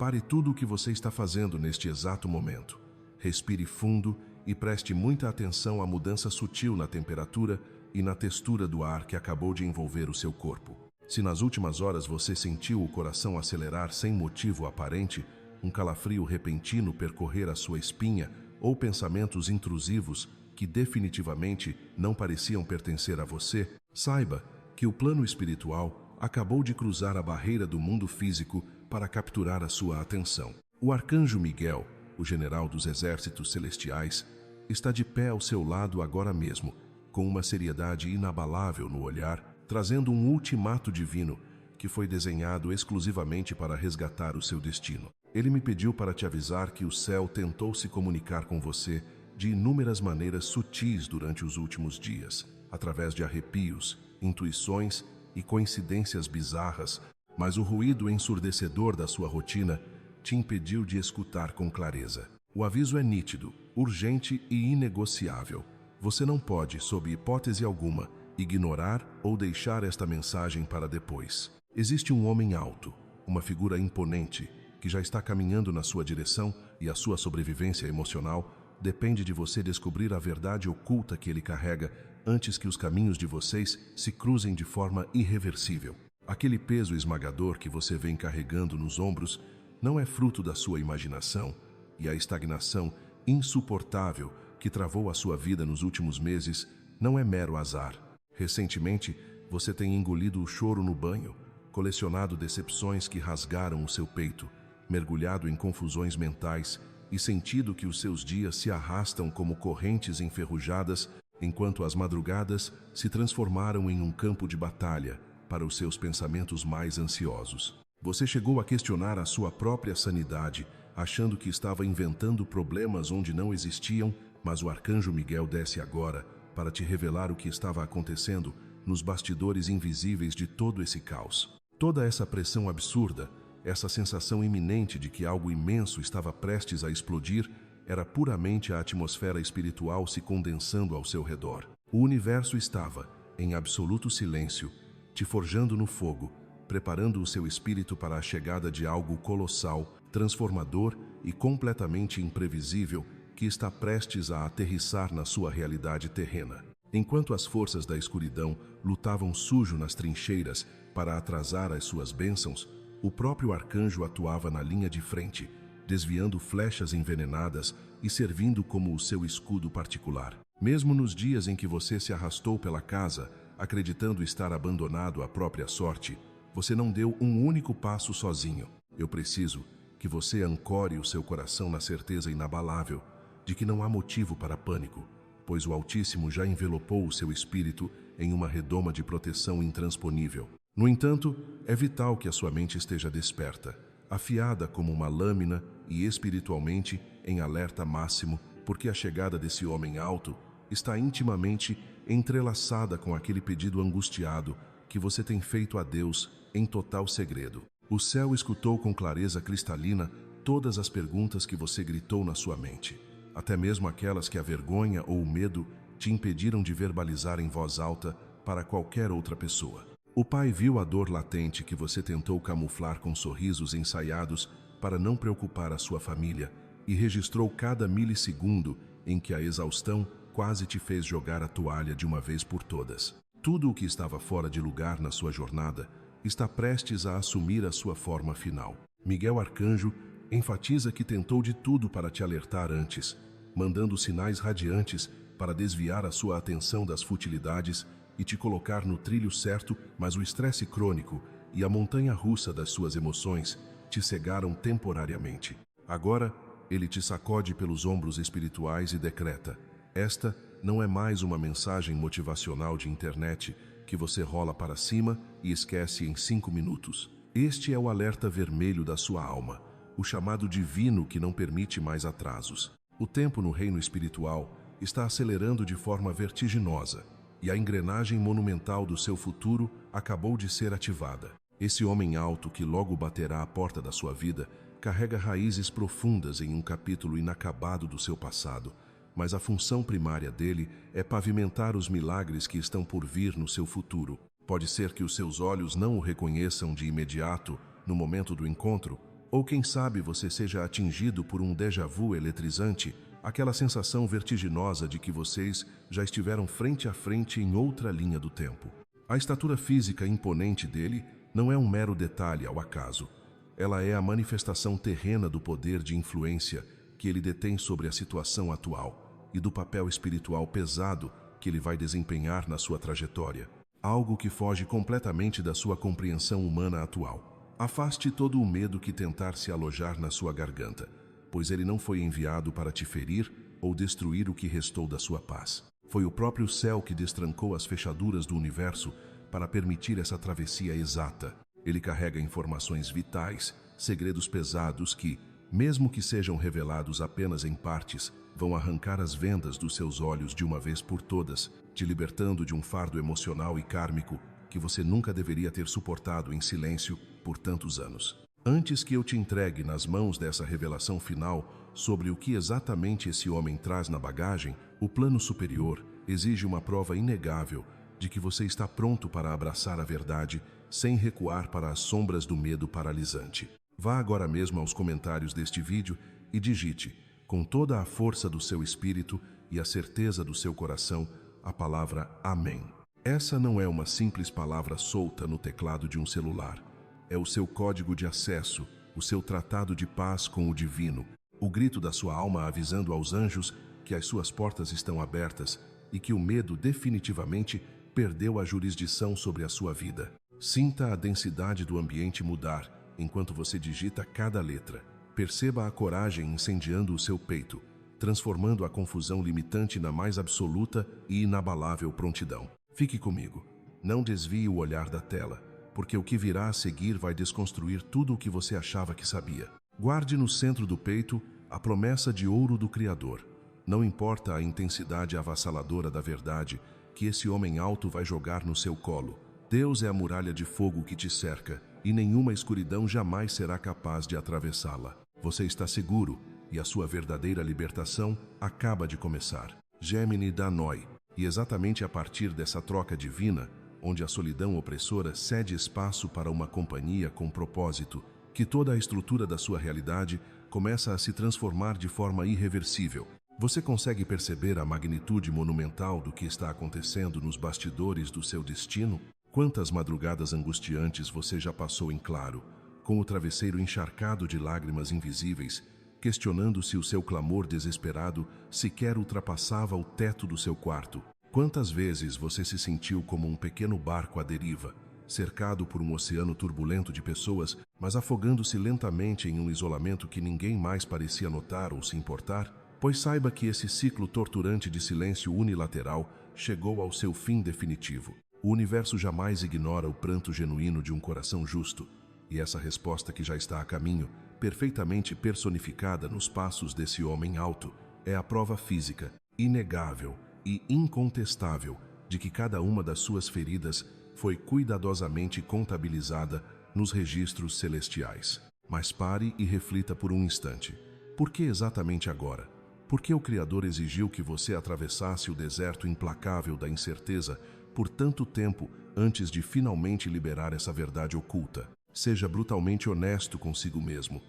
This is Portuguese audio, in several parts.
Pare tudo o que você está fazendo neste exato momento. Respire fundo e preste muita atenção à mudança sutil na temperatura e na textura do ar que acabou de envolver o seu corpo. Se nas últimas horas você sentiu o coração acelerar sem motivo aparente, um calafrio repentino percorrer a sua espinha ou pensamentos intrusivos que definitivamente não pareciam pertencer a você, saiba que o plano espiritual acabou de cruzar a barreira do mundo físico para capturar a sua atenção. O arcanjo Miguel, o general dos exércitos celestiais, está de pé ao seu lado agora mesmo, com uma seriedade inabalável no olhar, trazendo um ultimato divino que foi desenhado exclusivamente para resgatar o seu destino. Ele me pediu para te avisar que o céu tentou se comunicar com você de inúmeras maneiras sutis durante os últimos dias, através de arrepios, intuições e coincidências bizarras, mas o ruído ensurdecedor da sua rotina te impediu de escutar com clareza. O aviso é nítido, urgente e inegociável. Você não pode, sob hipótese alguma, ignorar ou deixar esta mensagem para depois. Existe um homem alto, uma figura imponente, que já está caminhando na sua direção e a sua sobrevivência emocional depende de você descobrir a verdade oculta que ele carrega antes que os caminhos de vocês se cruzem de forma irreversível. Aquele peso esmagador que você vem carregando nos ombros não é fruto da sua imaginação, e a estagnação insuportável que travou a sua vida nos últimos meses não é mero azar. Recentemente, você tem engolido o choro no banho, colecionado decepções que rasgaram o seu peito, mergulhado em confusões mentais e sentido que os seus dias se arrastam como correntes enferrujadas, enquanto as madrugadas se transformaram em um campo de batalha para os seus pensamentos mais ansiosos. Você chegou a questionar a sua própria sanidade, achando que estava inventando problemas onde não existiam, mas o arcanjo Miguel desce agora para te revelar o que estava acontecendo nos bastidores invisíveis de todo esse caos. Toda essa pressão absurda, essa sensação iminente de que algo imenso estava prestes a explodir, era puramente a atmosfera espiritual se condensando ao seu redor. O universo estava, em absoluto silêncio, te forjando no fogo, preparando o seu espírito para a chegada de algo colossal, transformador e completamente imprevisível que está prestes a aterrissar na sua realidade terrena. Enquanto as forças da escuridão lutavam sujo nas trincheiras para atrasar as suas bênçãos, o próprio arcanjo atuava na linha de frente, desviando flechas envenenadas e servindo como o seu escudo particular. Mesmo nos dias em que você se arrastou pela casa, acreditando estar abandonado à própria sorte, você não deu um único passo sozinho. Eu preciso que você ancore o seu coração na certeza inabalável de que não há motivo para pânico, pois o Altíssimo já envelopou o seu espírito em uma redoma de proteção intransponível. No entanto, é vital que a sua mente esteja desperta, afiada como uma lâmina e espiritualmente em alerta máximo, porque a chegada desse homem alto está intimamente entrelaçada com aquele pedido angustiado que você tem feito a Deus em total segredo. O céu escutou com clareza cristalina todas as perguntas que você gritou na sua mente, até mesmo aquelas que a vergonha ou o medo te impediram de verbalizar em voz alta para qualquer outra pessoa. O Pai viu a dor latente que você tentou camuflar com sorrisos ensaiados para não preocupar a sua família e registrou cada milissegundo em que a exaustão quase te fez jogar a toalha de uma vez por todas. Tudo o que estava fora de lugar na sua jornada está prestes a assumir a sua forma final. Miguel Arcanjo enfatiza que tentou de tudo para te alertar antes, mandando sinais radiantes para desviar a sua atenção das futilidades e te colocar no trilho certo, mas o estresse crônico e a montanha-russa das suas emoções te cegaram temporariamente. Agora, ele te sacode pelos ombros espirituais e decreta: esta não é mais uma mensagem motivacional de internet que você rola para cima e esquece em 5 minutos. Este é o alerta vermelho da sua alma, o chamado divino que não permite mais atrasos. O tempo no reino espiritual está acelerando de forma vertiginosa e a engrenagem monumental do seu futuro acabou de ser ativada. Esse homem alto que logo baterá à porta da sua vida carrega raízes profundas em um capítulo inacabado do seu passado, mas a função primária dele é pavimentar os milagres que estão por vir no seu futuro. Pode ser que os seus olhos não o reconheçam de imediato no momento do encontro, Ou quem sabe você seja atingido por um déjà vu eletrizante, aquela sensação vertiginosa de que vocês já estiveram frente a frente em outra linha do tempo. A estatura física imponente dele não é um mero detalhe ao acaso. Ela é a manifestação terrena do poder de influência que ele detém sobre a situação atual e do papel espiritual pesado que ele vai desempenhar na sua trajetória. Algo que foge completamente da sua compreensão humana atual. Afaste todo o medo que tentar se alojar na sua garganta, pois ele não foi enviado para te ferir ou destruir o que restou da sua paz. Foi o próprio céu que destrancou as fechaduras do universo para permitir essa travessia exata. Ele carrega informações vitais, segredos pesados que, mesmo que sejam revelados apenas em partes, vão arrancar as vendas dos seus olhos de uma vez por todas, te libertando de um fardo emocional e kármico que você nunca deveria ter suportado em silêncio por tantos anos. Antes que eu te entregue nas mãos dessa revelação final sobre o que exatamente esse homem traz na bagagem, o plano superior exige uma prova inegável de que você está pronto para abraçar a verdade sem recuar para as sombras do medo paralisante. Vá agora mesmo aos comentários deste vídeo e digite, com toda a força do seu espírito e a certeza do seu coração, a palavra Amém. Essa não é uma simples palavra solta no teclado de um celular. É o seu código de acesso, o seu tratado de paz com o divino, o grito da sua alma avisando aos anjos que as suas portas estão abertas e que o medo definitivamente perdeu a jurisdição sobre a sua vida. Sinta a densidade do ambiente mudar enquanto você digita cada letra. Perceba a coragem incendiando o seu peito, transformando a confusão limitante na mais absoluta e inabalável prontidão. Fique comigo. Não desvie o olhar da tela, porque o que virá a seguir vai desconstruir tudo o que você achava que sabia. Guarde no centro do peito a promessa de ouro do Criador. Não importa a intensidade avassaladora da verdade que esse homem alto vai jogar no seu colo. Deus é a muralha de fogo que te cerca, e nenhuma escuridão jamais será capaz de atravessá-la. Você está seguro, e a sua verdadeira libertação acaba de começar. Gemini Danoi. E exatamente a partir dessa troca divina, onde a solidão opressora cede espaço para uma companhia com propósito, que toda a estrutura da sua realidade começa a se transformar de forma irreversível. Você consegue perceber a magnitude monumental do que está acontecendo nos bastidores do seu destino? Quantas madrugadas angustiantes você já passou em claro, com o travesseiro encharcado de lágrimas invisíveis, questionando se o seu clamor desesperado sequer ultrapassava o teto do seu quarto? Quantas vezes você se sentiu como um pequeno barco à deriva, cercado por um oceano turbulento de pessoas, mas afogando-se lentamente em um isolamento que ninguém mais parecia notar ou se importar? Pois saiba que esse ciclo torturante de silêncio unilateral chegou ao seu fim definitivo. O universo jamais ignora o pranto genuíno de um coração justo, e essa resposta que já está a caminho, perfeitamente personificada nos passos desse homem alto, é a prova física, inegável e incontestável de que cada uma das suas feridas foi cuidadosamente contabilizada nos registros celestiais. Mas pare e reflita por um instante. Por que exatamente agora? Por que o Criador exigiu que você atravessasse o deserto implacável da incerteza por tanto tempo antes de finalmente liberar essa verdade oculta? Seja brutalmente honesto consigo mesmo.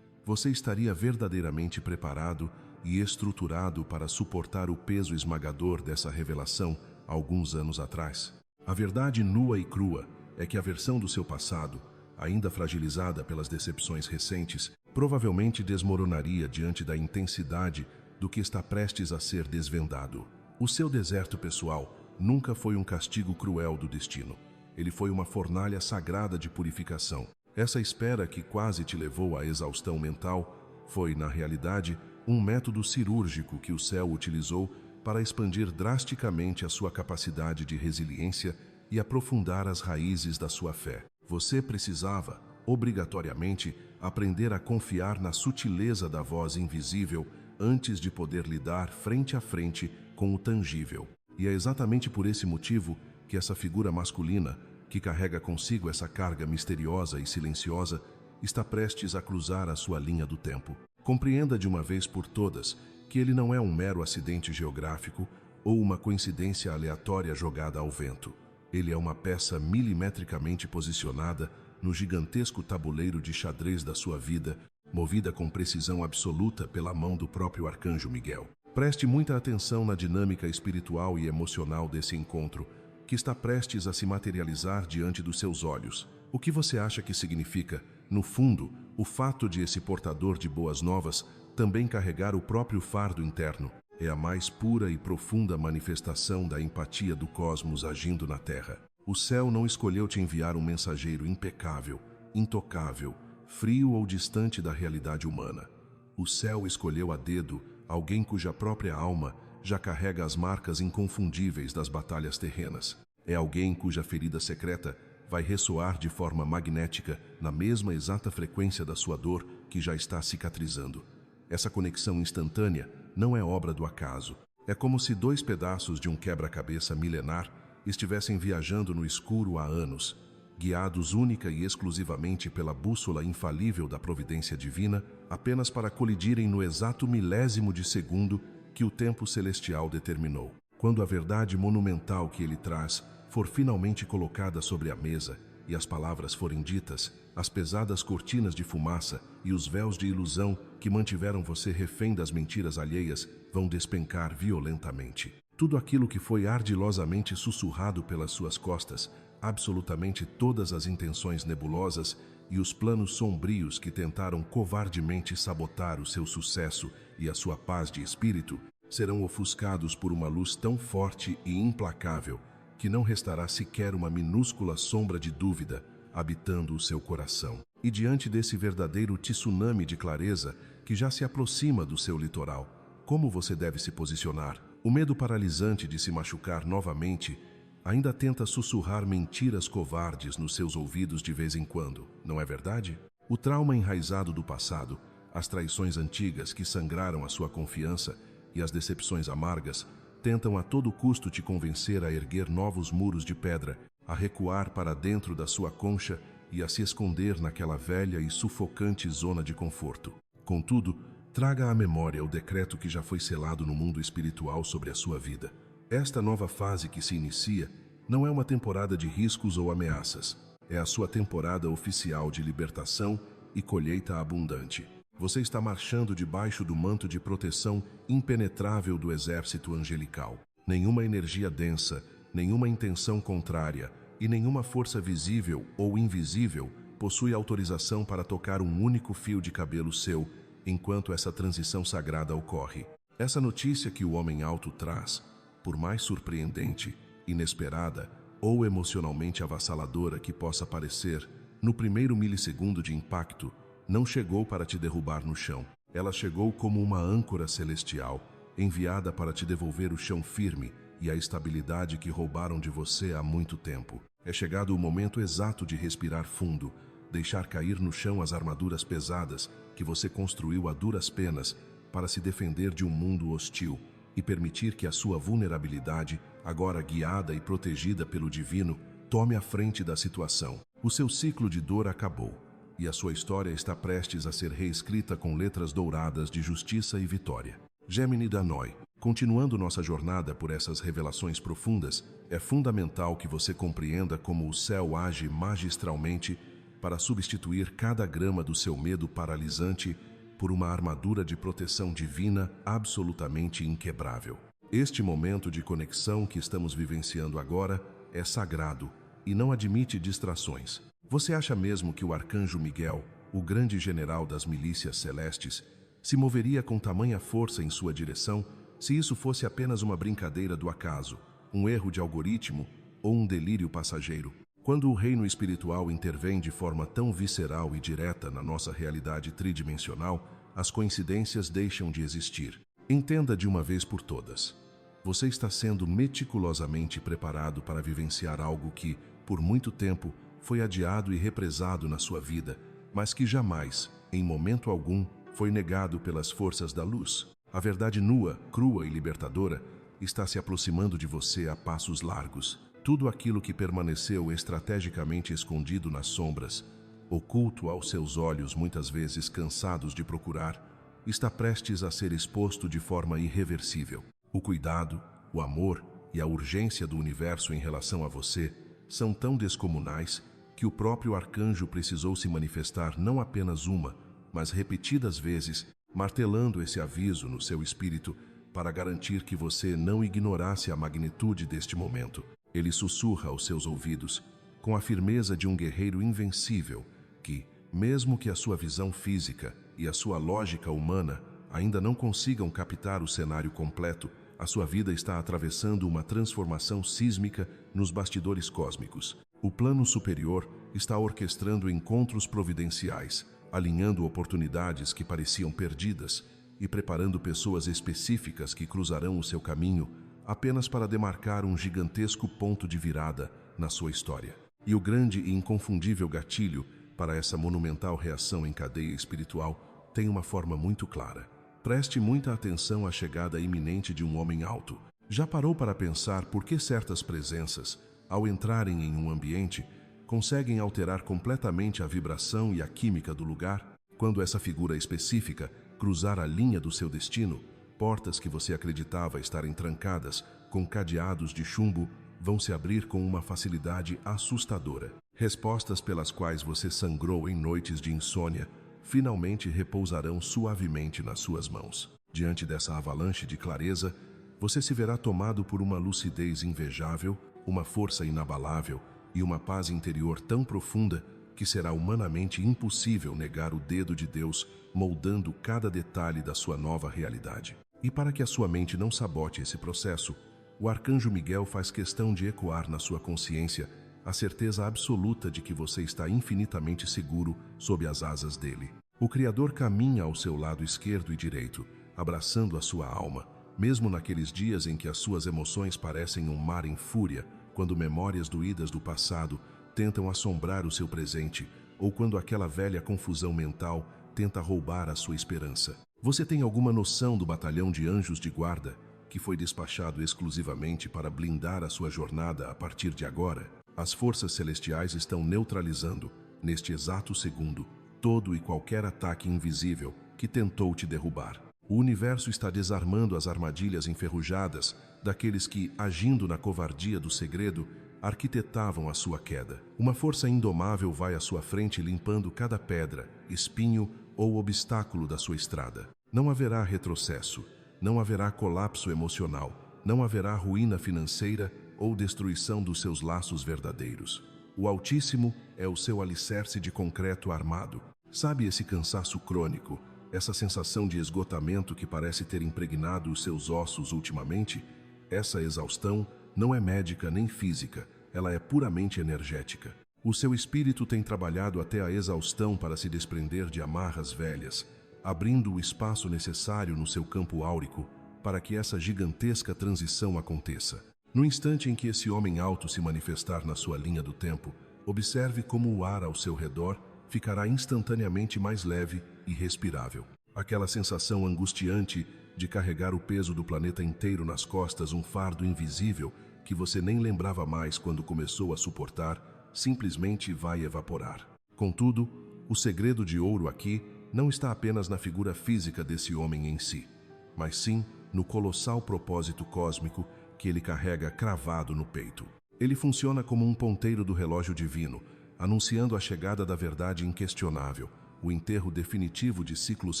Você estaria verdadeiramente preparado e estruturado para suportar o peso esmagador dessa revelação alguns anos atrás? A verdade nua e crua é que a versão do seu passado, ainda fragilizada pelas decepções recentes, provavelmente desmoronaria diante da intensidade do que está prestes a ser desvendado. O seu deserto pessoal nunca foi um castigo cruel do destino. Ele foi uma fornalha sagrada de purificação. Essa espera que quase te levou à exaustão mental foi, na realidade, um método cirúrgico que o céu utilizou para expandir drasticamente a sua capacidade de resiliência e aprofundar as raízes da sua fé. Você precisava, obrigatoriamente, aprender a confiar na sutileza da voz invisível antes de poder lidar frente a frente com o tangível. E é exatamente por esse motivo que essa figura masculina, que carrega consigo essa carga misteriosa e silenciosa, está prestes a cruzar a sua linha do tempo. Compreenda de uma vez por todas que ele não é um mero acidente geográfico ou uma coincidência aleatória jogada ao vento. Ele é uma peça milimetricamente posicionada no gigantesco tabuleiro de xadrez da sua vida, movida com precisão absoluta pela mão do próprio Arcanjo Miguel. Preste muita atenção na dinâmica espiritual e emocional desse encontro, que está prestes a se materializar diante dos seus olhos. O que você acha que significa, no fundo, o fato de esse portador de boas novas também carregar o próprio fardo interno? É a mais pura e profunda manifestação da empatia do cosmos agindo na Terra. O céu não escolheu te enviar um mensageiro impecável, intocável, frio ou distante da realidade humana. O céu escolheu a dedo alguém cuja própria alma já carrega as marcas inconfundíveis das batalhas terrenas. É alguém cuja ferida secreta vai ressoar de forma magnética na mesma exata frequência da sua dor que já está cicatrizando. Essa conexão instantânea não é obra do acaso. É como se dois pedaços de um quebra-cabeça milenar estivessem viajando no escuro há anos, guiados única e exclusivamente pela bússola infalível da providência divina, apenas para colidirem no exato milésimo de segundo que o tempo celestial determinou. Quando a verdade monumental que ele traz for finalmente colocada sobre a mesa e as palavras forem ditas, as pesadas cortinas de fumaça e os véus de ilusão que mantiveram você refém das mentiras alheias vão despencar violentamente. Tudo aquilo que foi ardilosamente sussurrado pelas suas costas, absolutamente todas as intenções nebulosas e os planos sombrios que tentaram covardemente sabotar o seu sucesso e a sua paz de espírito, serão ofuscados por uma luz tão forte e implacável que não restará sequer uma minúscula sombra de dúvida habitando o seu coração. E diante desse verdadeiro tsunami de clareza que já se aproxima do seu litoral, como você deve se posicionar? O medo paralisante de se machucar novamente ainda tenta sussurrar mentiras covardes nos seus ouvidos de vez em quando, não é verdade? O trauma enraizado do passado, as traições antigas que sangraram a sua confiança e as decepções amargas tentam a todo custo te convencer a erguer novos muros de pedra, a recuar para dentro da sua concha e a se esconder naquela velha e sufocante zona de conforto. Contudo, traga à memória o decreto que já foi selado no mundo espiritual sobre a sua vida. Esta nova fase que se inicia não é uma temporada de riscos ou ameaças. É a sua temporada oficial de libertação e colheita abundante. Você está marchando debaixo do manto de proteção impenetrável do exército angelical. Nenhuma energia densa, nenhuma intenção contrária e nenhuma força visível ou invisível possui autorização para tocar um único fio de cabelo seu enquanto essa transição sagrada ocorre. Essa notícia que o homem alto traz, por mais surpreendente, inesperada ou emocionalmente avassaladora que possa parecer, no primeiro milissegundo de impacto, não chegou para te derrubar no chão. Ela chegou como uma âncora celestial, enviada para te devolver o chão firme e a estabilidade que roubaram de você há muito tempo. É chegado o momento exato de respirar fundo, deixar cair no chão as armaduras pesadas que você construiu a duras penas para se defender de um mundo hostil e permitir que a sua vulnerabilidade, agora guiada e protegida pelo divino, tome a frente da situação. O seu ciclo de dor acabou e a sua história está prestes a ser reescrita com letras douradas de justiça e vitória. Gemini Danoi, continuando nossa jornada por essas revelações profundas, é fundamental que você compreenda como o céu age magistralmente para substituir cada grama do seu medo paralisante por uma armadura de proteção divina absolutamente inquebrável. Este momento de conexão que estamos vivenciando agora é sagrado e não admite distrações. Você acha mesmo que o Arcanjo Miguel, o grande general das milícias celestes, se moveria com tamanha força em sua direção se isso fosse apenas uma brincadeira do acaso, um erro de algoritmo ou um delírio passageiro? Quando o reino espiritual intervém de forma tão visceral e direta na nossa realidade tridimensional, as coincidências deixam de existir. Entenda de uma vez por todas. Você está sendo meticulosamente preparado para vivenciar algo que, por muito tempo, foi adiado e represado na sua vida, mas que jamais, em momento algum, foi negado pelas forças da luz. A verdade nua, crua e libertadora está se aproximando de você a passos largos. Tudo aquilo que permaneceu estrategicamente escondido nas sombras, oculto aos seus olhos muitas vezes cansados de procurar, está prestes a ser exposto de forma irreversível. O cuidado, o amor e a urgência do universo em relação a você são tão descomunais que o próprio arcanjo precisou se manifestar não apenas uma, mas repetidas vezes, martelando esse aviso no seu espírito para garantir que você não ignorasse a magnitude deste momento. Ele sussurra aos seus ouvidos, com a firmeza de um guerreiro invencível, que, mesmo que a sua visão física e a sua lógica humana ainda não consigam captar o cenário completo, a sua vida está atravessando uma transformação sísmica nos bastidores cósmicos. O plano superior está orquestrando encontros providenciais, alinhando oportunidades que pareciam perdidas e preparando pessoas específicas que cruzarão o seu caminho apenas para demarcar um gigantesco ponto de virada na sua história. E o grande e inconfundível gatilho para essa monumental reação em cadeia espiritual tem uma forma muito clara. Preste muita atenção à chegada iminente de um homem alto. Já parou para pensar por que certas presenças, ao entrarem em um ambiente, conseguem alterar completamente a vibração e a química do lugar? Quando essa figura específica cruzar a linha do seu destino, portas que você acreditava estarem trancadas com cadeados de chumbo vão se abrir com uma facilidade assustadora. Respostas pelas quais você sangrou em noites de insônia finalmente repousarão suavemente nas suas mãos. Diante dessa avalanche de clareza, você se verá tomado por uma lucidez invejável, uma força inabalável e uma paz interior tão profunda que será humanamente impossível negar o dedo de Deus moldando cada detalhe da sua nova realidade. E para que a sua mente não sabote esse processo, o arcanjo Miguel faz questão de ecoar na sua consciência a certeza absoluta de que você está infinitamente seguro sob as asas dele. O Criador caminha ao seu lado esquerdo e direito, abraçando a sua alma, mesmo naqueles dias em que as suas emoções parecem um mar em fúria, quando memórias doídas do passado tentam assombrar o seu presente, ou quando aquela velha confusão mental tenta roubar a sua esperança. Você tem alguma noção do batalhão de anjos de guarda que foi despachado exclusivamente para blindar a sua jornada a partir de agora? As forças celestiais estão neutralizando, neste exato segundo, todo e qualquer ataque invisível que tentou te derrubar. O universo está desarmando as armadilhas enferrujadas daqueles que, agindo na covardia do segredo, arquitetavam a sua queda. Uma força indomável vai à sua frente limpando cada pedra, espinho ou obstáculo da sua estrada. Não haverá retrocesso, não haverá colapso emocional, não haverá ruína financeira ou destruição dos seus laços verdadeiros. O Altíssimo é o seu alicerce de concreto armado. Sabe esse cansaço crônico, essa sensação de esgotamento que parece ter impregnado os seus ossos ultimamente? Essa exaustão não é médica nem física, ela é puramente energética. O seu espírito tem trabalhado até a exaustão para se desprender de amarras velhas, abrindo o espaço necessário no seu campo áurico para que essa gigantesca transição aconteça. No instante em que esse homem alto se manifestar na sua linha do tempo, observe como o ar ao seu redor ficará instantaneamente mais leve e respirável. Aquela sensação angustiante de carregar o peso do planeta inteiro nas costas, um fardo invisível que você nem lembrava mais quando começou a suportar, simplesmente vai evaporar. Contudo, o segredo de ouro aqui não está apenas na figura física desse homem em si, mas sim no colossal propósito cósmico que ele carrega cravado no peito. Ele funciona como um ponteiro do relógio divino, anunciando a chegada da verdade inquestionável, o enterro definitivo de ciclos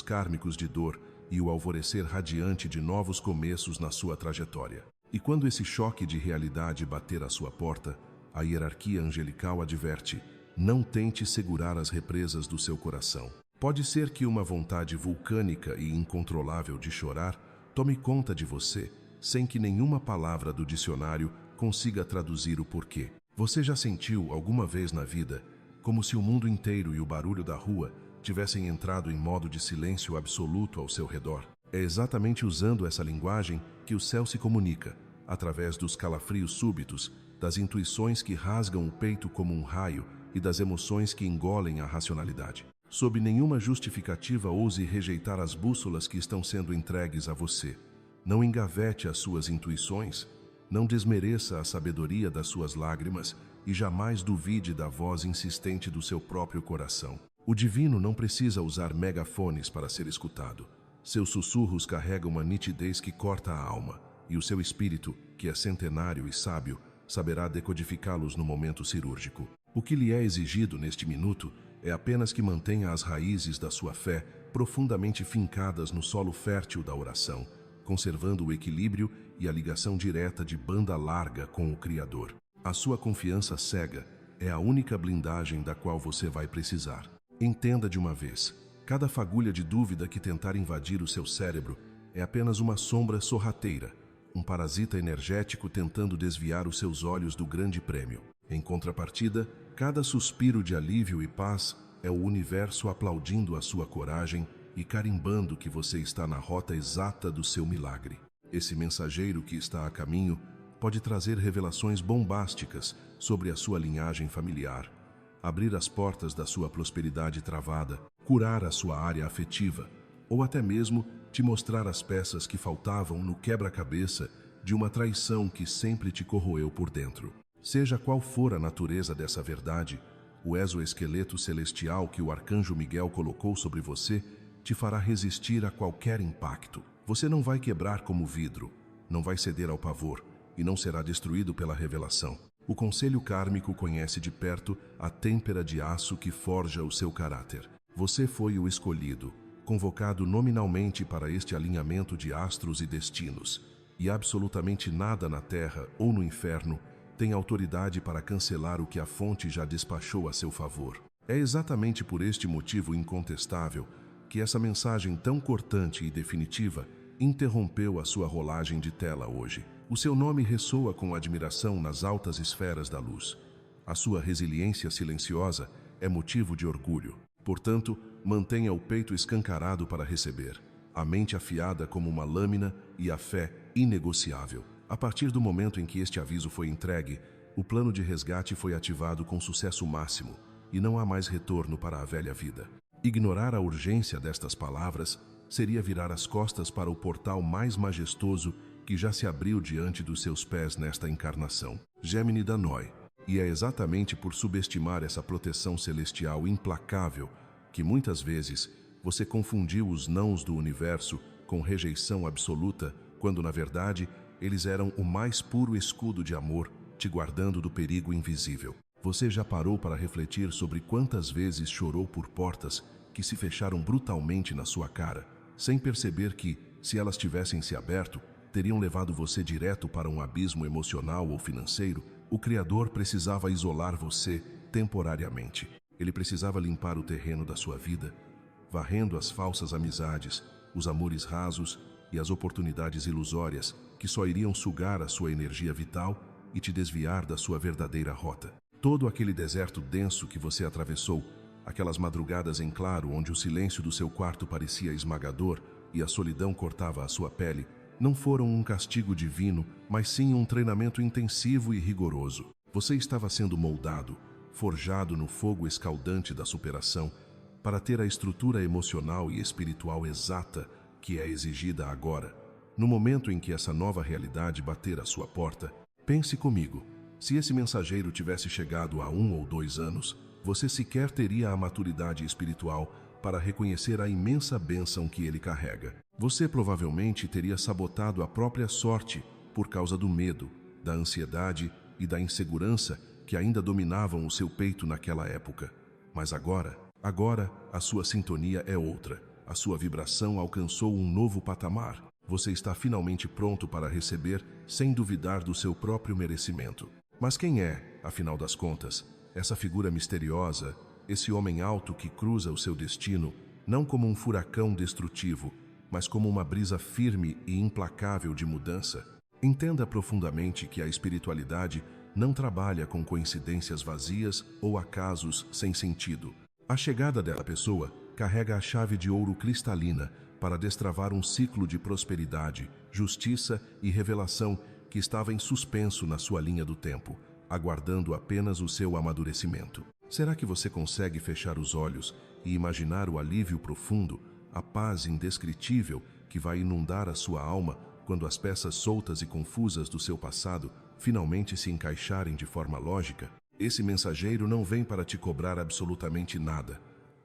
kármicos de dor e o alvorecer radiante de novos começos na sua trajetória. E quando esse choque de realidade bater à sua porta, a hierarquia angelical adverte: não tente segurar as represas do seu coração. Pode ser que uma vontade vulcânica e incontrolável de chorar tome conta de você, sem que nenhuma palavra do dicionário consiga traduzir o porquê. Você já sentiu alguma vez na vida como se o mundo inteiro e o barulho da rua tivessem entrado em modo de silêncio absoluto ao seu redor? É exatamente usando essa linguagem que o céu se comunica, através dos calafrios súbitos, das intuições que rasgam o peito como um raio e das emoções que engolem a racionalidade. Sob nenhuma justificativa, ouse rejeitar as bússolas que estão sendo entregues a você. Não engavete as suas intuições, não desmereça a sabedoria das suas lágrimas e jamais duvide da voz insistente do seu próprio coração. O divino não precisa usar megafones para ser escutado. Seus sussurros carregam uma nitidez que corta a alma, e o seu espírito, que é centenário e sábio, saberá decodificá-los no momento cirúrgico. O que lhe é exigido neste minuto é apenas que mantenha as raízes da sua fé profundamente fincadas no solo fértil da oração, conservando o equilíbrio e a ligação direta de banda larga com o Criador. A sua confiança cega é a única blindagem da qual você vai precisar. Entenda de uma vez, cada fagulha de dúvida que tentar invadir o seu cérebro é apenas uma sombra sorrateira, um parasita energético tentando desviar os seus olhos do grande prêmio. Em contrapartida, cada suspiro de alívio e paz é o universo aplaudindo a sua coragem e carimbando que você está na rota exata do seu milagre. Esse mensageiro que está a caminho pode trazer revelações bombásticas sobre a sua linhagem familiar, abrir as portas da sua prosperidade travada, curar a sua área afetiva, ou até mesmo te mostrar as peças que faltavam no quebra-cabeça de uma traição que sempre te corroeu por dentro. Seja qual for a natureza dessa verdade, o exoesqueleto celestial que o arcanjo Miguel colocou sobre você te fará resistir a qualquer impacto. Você não vai quebrar como vidro, não vai ceder ao pavor e não será destruído pela revelação. O conselho kármico conhece de perto a têmpera de aço que forja o seu caráter. Você foi o escolhido, convocado nominalmente para este alinhamento de astros e destinos, e absolutamente nada na terra ou no inferno tem autoridade para cancelar o que a fonte já despachou a seu favor. É exatamente por este motivo incontestável que essa mensagem tão cortante e definitiva interrompeu a sua rolagem de tela hoje. O seu nome ressoa com admiração nas altas esferas da luz. A sua resiliência silenciosa é motivo de orgulho. Portanto, mantenha o peito escancarado para receber, a mente afiada como uma lâmina e a fé inegociável. A partir do momento em que este aviso foi entregue, o plano de resgate foi ativado com sucesso máximo e não há mais retorno para a velha vida. Ignorar a urgência destas palavras seria virar as costas para o portal mais majestoso que já se abriu diante dos seus pés nesta encarnação. Gemini Danaoi. E é exatamente por subestimar essa proteção celestial implacável que muitas vezes você confundiu os nãos do universo com rejeição absoluta, quando na verdade eles eram o mais puro escudo de amor, te guardando do perigo invisível. Você já parou para refletir sobre quantas vezes chorou por portas que se fecharam brutalmente na sua cara, sem perceber que, se elas tivessem se aberto, teriam levado você direto para um abismo emocional ou financeiro? O Criador precisava isolar você temporariamente. Ele precisava limpar o terreno da sua vida, varrendo as falsas amizades, os amores rasos e as oportunidades ilusórias que só iriam sugar a sua energia vital e te desviar da sua verdadeira rota. Todo aquele deserto denso que você atravessou, aquelas madrugadas em claro onde o silêncio do seu quarto parecia esmagador e a solidão cortava a sua pele, não foram um castigo divino, mas sim um treinamento intensivo e rigoroso. Você estava sendo moldado, forjado no fogo escaldante da superação, para ter a estrutura emocional e espiritual exata que é exigida agora. No momento em que essa nova realidade bater à sua porta, pense comigo, se esse mensageiro tivesse chegado há 1 ou 2 anos, você sequer teria a maturidade espiritual para reconhecer a imensa bênção que ele carrega. Você provavelmente teria sabotado a própria sorte por causa do medo, da ansiedade e da insegurança que ainda dominavam o seu peito naquela época. Mas agora a sua sintonia é outra. A sua vibração alcançou um novo patamar. Você está finalmente pronto para receber, sem duvidar do seu próprio merecimento. Mas quem é, afinal das contas, essa figura misteriosa, esse homem alto que cruza o seu destino, não como um furacão destrutivo, mas como uma brisa firme e implacável de mudança? Entenda profundamente que a espiritualidade não trabalha com coincidências vazias ou acasos sem sentido. A chegada dela pessoa carrega a chave de ouro cristalina para destravar um ciclo de prosperidade, justiça e revelação que estava em suspenso na sua linha do tempo, aguardando apenas o seu amadurecimento. Será que você consegue fechar os olhos e imaginar o alívio profundo, a paz indescritível que vai inundar a sua alma quando as peças soltas e confusas do seu passado finalmente se encaixarem de forma lógica? Esse mensageiro não vem para te cobrar absolutamente nada.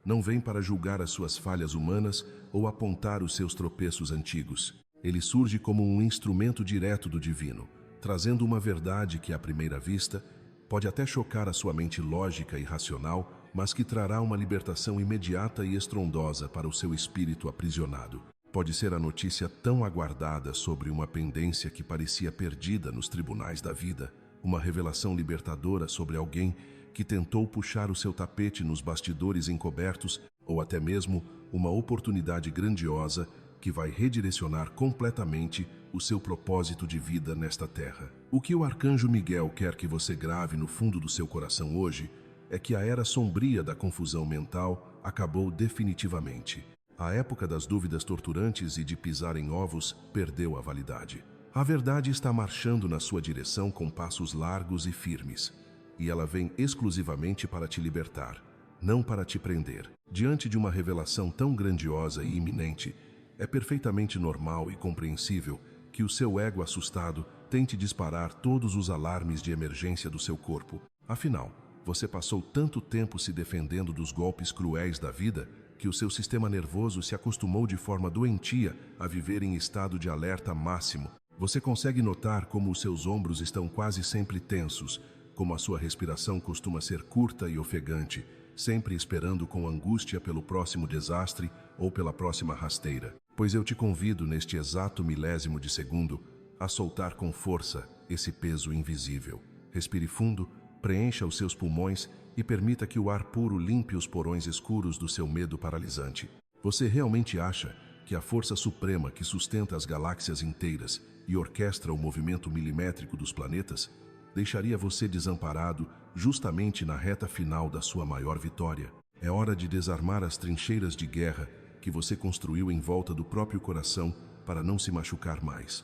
Não vem para julgar as suas falhas humanas ou apontar os seus tropeços antigos. Ele surge como um instrumento direto do divino, trazendo uma verdade que, à primeira vista, Pode até chocar a sua mente lógica e racional, mas que trará uma libertação imediata e estrondosa para o seu espírito aprisionado. Pode ser a notícia tão aguardada sobre uma pendência que parecia perdida nos tribunais da vida, uma revelação libertadora sobre alguém que tentou puxar o seu tapete nos bastidores encobertos, ou até mesmo uma oportunidade grandiosa que vai redirecionar completamente o seu propósito de vida nesta terra. O que o arcanjo Miguel quer que você grave no fundo do seu coração hoje é que a era sombria da confusão mental acabou definitivamente. A época das dúvidas torturantes e de pisar em ovos perdeu a validade. A verdade está marchando na sua direção com passos largos e firmes, e ela vem exclusivamente para te libertar, não para te prender. Diante de uma revelação tão grandiosa e iminente, é perfeitamente normal e compreensível que o seu ego assustado tente disparar todos os alarmes de emergência do seu corpo. Afinal, você passou tanto tempo se defendendo dos golpes cruéis da vida que o seu sistema nervoso se acostumou de forma doentia a viver em estado de alerta máximo. Você consegue notar como os seus ombros estão quase sempre tensos, como a sua respiração costuma ser curta e ofegante, sempre esperando com angústia pelo próximo desastre ou pela próxima rasteira. Pois eu te convido, neste exato milésimo de segundo, a soltar com força esse peso invisível. Respire fundo, preencha os seus pulmões e permita que o ar puro limpe os porões escuros do seu medo paralisante. Você realmente acha que a força suprema que sustenta as galáxias inteiras e orquestra o movimento milimétrico dos planetas deixaria você desamparado justamente na reta final da sua maior vitória? É hora de desarmar as trincheiras de guerra que você construiu em volta do próprio coração para não se machucar mais.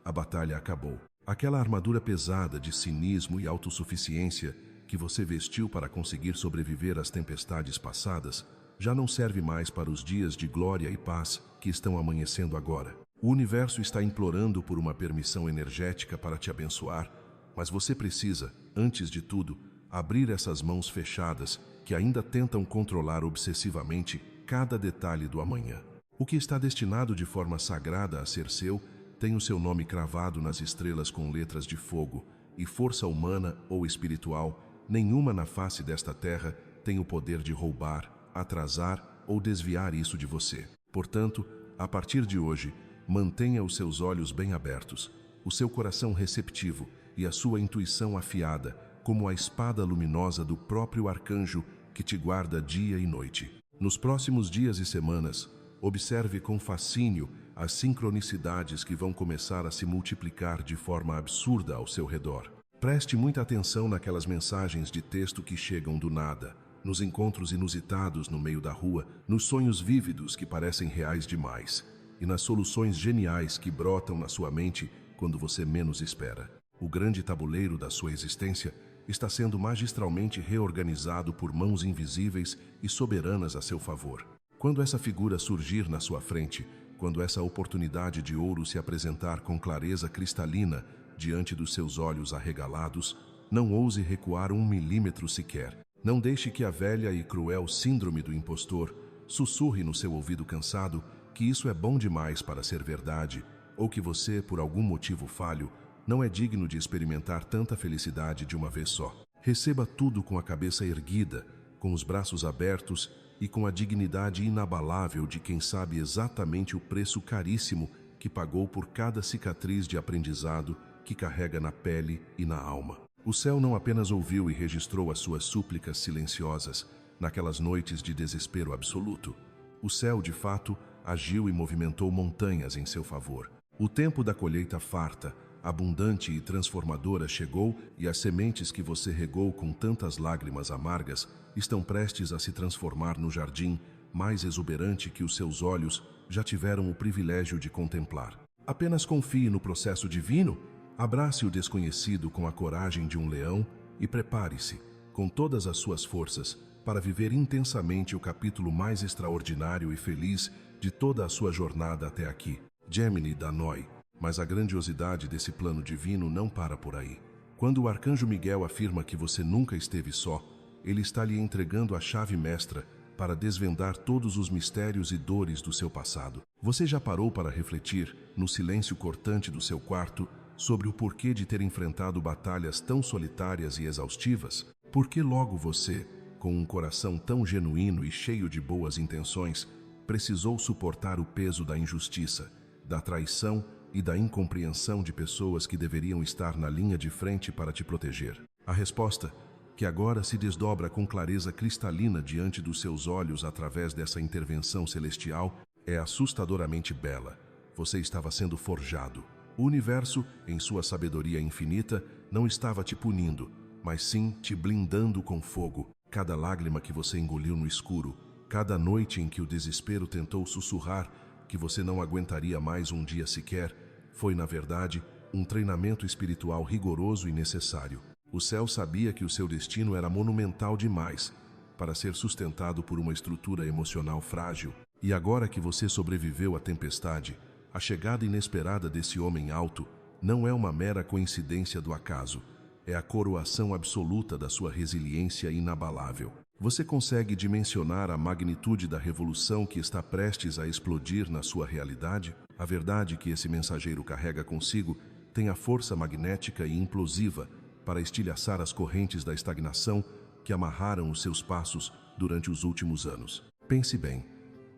A batalha acabou. Aquela armadura pesada de cinismo e autossuficiência que você vestiu para conseguir sobreviver às tempestades passadas já não serve mais para os dias de glória e paz que estão amanhecendo agora. O universo está implorando por uma permissão energética para te abençoar, mas você precisa, antes de tudo, abrir essas mãos fechadas que ainda tentam controlar obsessivamente cada detalhe do amanhã. O que está destinado de forma sagrada a ser seu tem o seu nome cravado nas estrelas com letras de fogo, e força humana ou espiritual, nenhuma na face desta terra tem o poder de roubar, atrasar ou desviar isso de você. Portanto, a partir de hoje, mantenha os seus olhos bem abertos, o seu coração receptivo e a sua intuição afiada, como a espada luminosa do próprio arcanjo que te guarda dia e noite. Nos próximos dias e semanas, observe com fascínio as sincronicidades que vão começar a se multiplicar de forma absurda ao seu redor. Preste muita atenção naquelas mensagens de texto que chegam do nada, nos encontros inusitados no meio da rua, nos sonhos vívidos que parecem reais demais, e nas soluções geniais que brotam na sua mente quando você menos espera. O grande tabuleiro da sua existência está sendo magistralmente reorganizado por mãos invisíveis e soberanas a seu favor. Quando essa figura surgir na sua frente, quando essa oportunidade de ouro se apresentar com clareza cristalina diante dos seus olhos arregalados, não ouse recuar 1 milímetro sequer. Não deixe que a velha e cruel síndrome do impostor sussurre no seu ouvido cansado que isso é bom demais para ser verdade, ou que você, por algum motivo falho, não é digno de experimentar tanta felicidade de uma vez só. Receba tudo com a cabeça erguida, com os braços abertos e com a dignidade inabalável de quem sabe exatamente o preço caríssimo que pagou por cada cicatriz de aprendizado que carrega na pele e na alma. O céu não apenas ouviu e registrou as suas súplicas silenciosas naquelas noites de desespero absoluto. O céu, de fato, agiu e movimentou montanhas em seu favor. O tempo da colheita farta, abundante e transformadora chegou, e as sementes que você regou com tantas lágrimas amargas estão prestes a se transformar no jardim mais exuberante que os seus olhos já tiveram o privilégio de contemplar. Apenas confie no processo divino, abrace o desconhecido com a coragem de um leão e prepare-se, com todas as suas forças, para viver intensamente o capítulo mais extraordinário e feliz de toda a sua jornada até aqui. Gemini Danoi. Mas a grandiosidade desse plano divino não para por aí. Quando o arcanjo Miguel afirma que você nunca esteve só, ele está lhe entregando a chave mestra para desvendar todos os mistérios e dores do seu passado. Você já parou para refletir, no silêncio cortante do seu quarto, sobre o porquê de ter enfrentado batalhas tão solitárias e exaustivas? Por que logo você, com um coração tão genuíno e cheio de boas intenções, precisou suportar o peso da injustiça, da traição e da incompreensão de pessoas que deveriam estar na linha de frente para te proteger? A resposta, que agora se desdobra com clareza cristalina diante dos seus olhos através dessa intervenção celestial, é assustadoramente bela. Você estava sendo forjado. O universo, em sua sabedoria infinita, não estava te punindo, mas sim te blindando com fogo. Cada lágrima que você engoliu no escuro, cada noite em que o desespero tentou sussurrar que você não aguentaria mais um dia sequer, foi, na verdade, um treinamento espiritual rigoroso e necessário. O céu sabia que o seu destino era monumental demais para ser sustentado por uma estrutura emocional frágil. E agora que você sobreviveu à tempestade, a chegada inesperada desse homem alto não é uma mera coincidência do acaso, é a coroação absoluta da sua resiliência inabalável. Você consegue dimensionar a magnitude da revolução que está prestes a explodir na sua realidade? A verdade que esse mensageiro carrega consigo tem a força magnética e implosiva para estilhaçar as correntes da estagnação que amarraram os seus passos durante os últimos anos. Pense bem.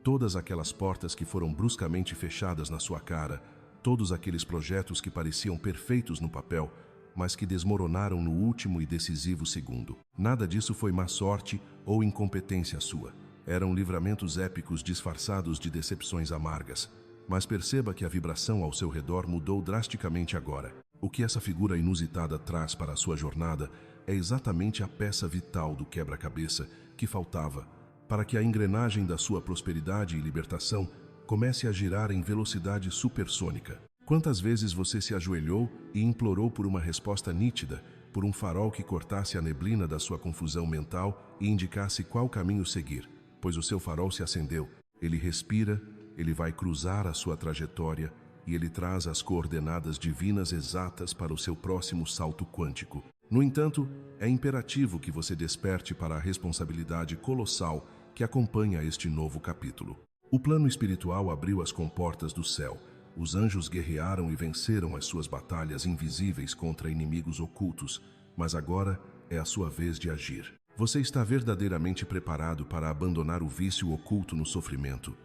Todas aquelas portas que foram bruscamente fechadas na sua cara, todos aqueles projetos que pareciam perfeitos no papel, mas que desmoronaram no último e decisivo segundo. Nada disso foi má sorte ou incompetência sua. Eram livramentos épicos disfarçados de decepções amargas. Mas perceba que a vibração ao seu redor mudou drasticamente agora. O que essa figura inusitada traz para a sua jornada é exatamente a peça vital do quebra-cabeça que faltava para que a engrenagem da sua prosperidade e libertação comece a girar em velocidade supersônica. Quantas vezes você se ajoelhou e implorou por uma resposta nítida, por um farol que cortasse a neblina da sua confusão mental e indicasse qual caminho seguir? Pois o seu farol se acendeu, ele respira, ele vai cruzar a sua trajetória e ele traz as coordenadas divinas exatas para o seu próximo salto quântico. No entanto, é imperativo que você desperte para a responsabilidade colossal que acompanha este novo capítulo. O plano espiritual abriu as comportas do céu. Os anjos guerrearam e venceram as suas batalhas invisíveis contra inimigos ocultos, mas agora é a sua vez de agir. Você está verdadeiramente preparado para abandonar o vício oculto no sofrimento.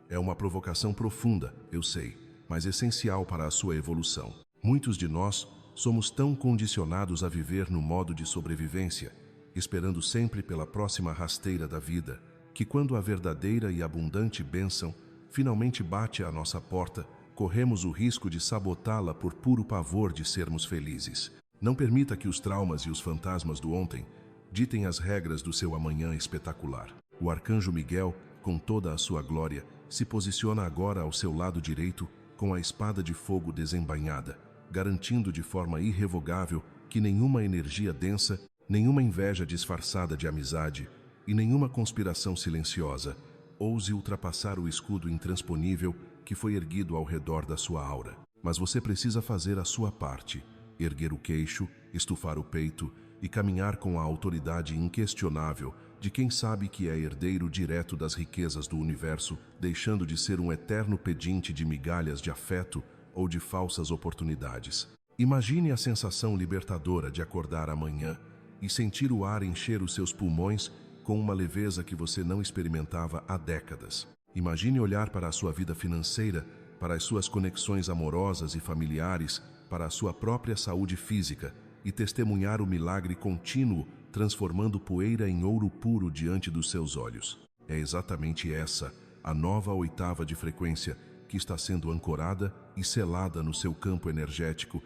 É uma provocação profunda, eu sei, mas essencial para a sua evolução. Muitos de nós somos tão condicionados a viver no modo de sobrevivência, esperando sempre pela próxima rasteira da vida, que quando a verdadeira e abundante bênção finalmente bate à nossa porta, corremos o risco de sabotá-la por puro pavor de sermos felizes. Não permita que os traumas e os fantasmas do ontem ditem as regras do seu amanhã espetacular. O arcanjo Miguel, com toda a sua glória, se posiciona agora ao seu lado direito com a espada de fogo desembainhada, garantindo de forma irrevogável que nenhuma energia densa, nenhuma inveja disfarçada de amizade e nenhuma conspiração silenciosa ouse ultrapassar o escudo intransponível que foi erguido ao redor da sua aura. Mas você precisa fazer a sua parte, erguer o queixo, estufar o peito e caminhar com a autoridade inquestionável de quem sabe que é herdeiro direto das riquezas do universo, deixando de ser um eterno pedinte de migalhas de afeto ou de falsas oportunidades. Imagine a sensação libertadora de acordar amanhã e sentir o ar encher os seus pulmões com uma leveza que você não experimentava há décadas. Imagine olhar para a sua vida financeira, para as suas conexões amorosas e familiares, para a sua própria saúde física e testemunhar o milagre contínuo, transformando poeira em ouro puro diante dos seus olhos. É exatamente essa, a nova oitava de frequência, que está sendo ancorada e selada no seu campo energético,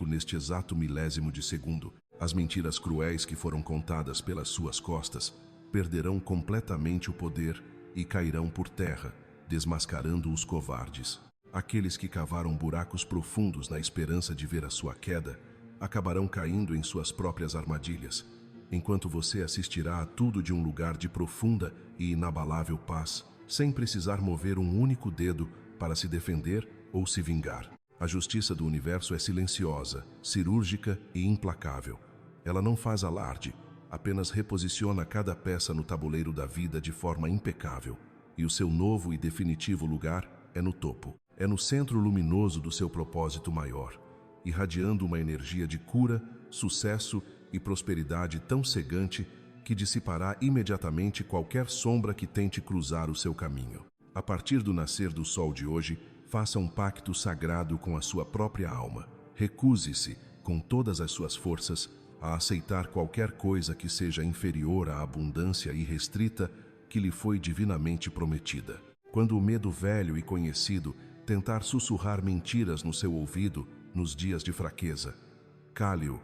neste exato milésimo de segundo. As mentiras cruéis que foram contadas pelas suas costas perderão completamente o poder e cairão por terra, desmascarando os covardes. Aqueles que cavaram buracos profundos na esperança de ver a sua queda, acabarão caindo em suas próprias armadilhas, enquanto você assistirá a tudo de um lugar de profunda e inabalável paz, sem precisar mover um único dedo para se defender ou se vingar. A justiça do universo é silenciosa, cirúrgica e implacável. Ela não faz alarde, apenas reposiciona cada peça no tabuleiro da vida de forma impecável, e o seu novo e definitivo lugar é no topo. É no centro luminoso do seu propósito maior, irradiando uma energia de cura, sucesso e prosperidade tão cegante que dissipará imediatamente qualquer sombra que tente cruzar o seu caminho. A partir do nascer do sol de hoje, faça um pacto sagrado com a sua própria alma. Recuse-se, com todas as suas forças, a aceitar qualquer coisa que seja inferior à abundância irrestrita que lhe foi divinamente prometida. Quando o medo velho e conhecido tentar sussurrar mentiras no seu ouvido nos dias de fraqueza, cale-o,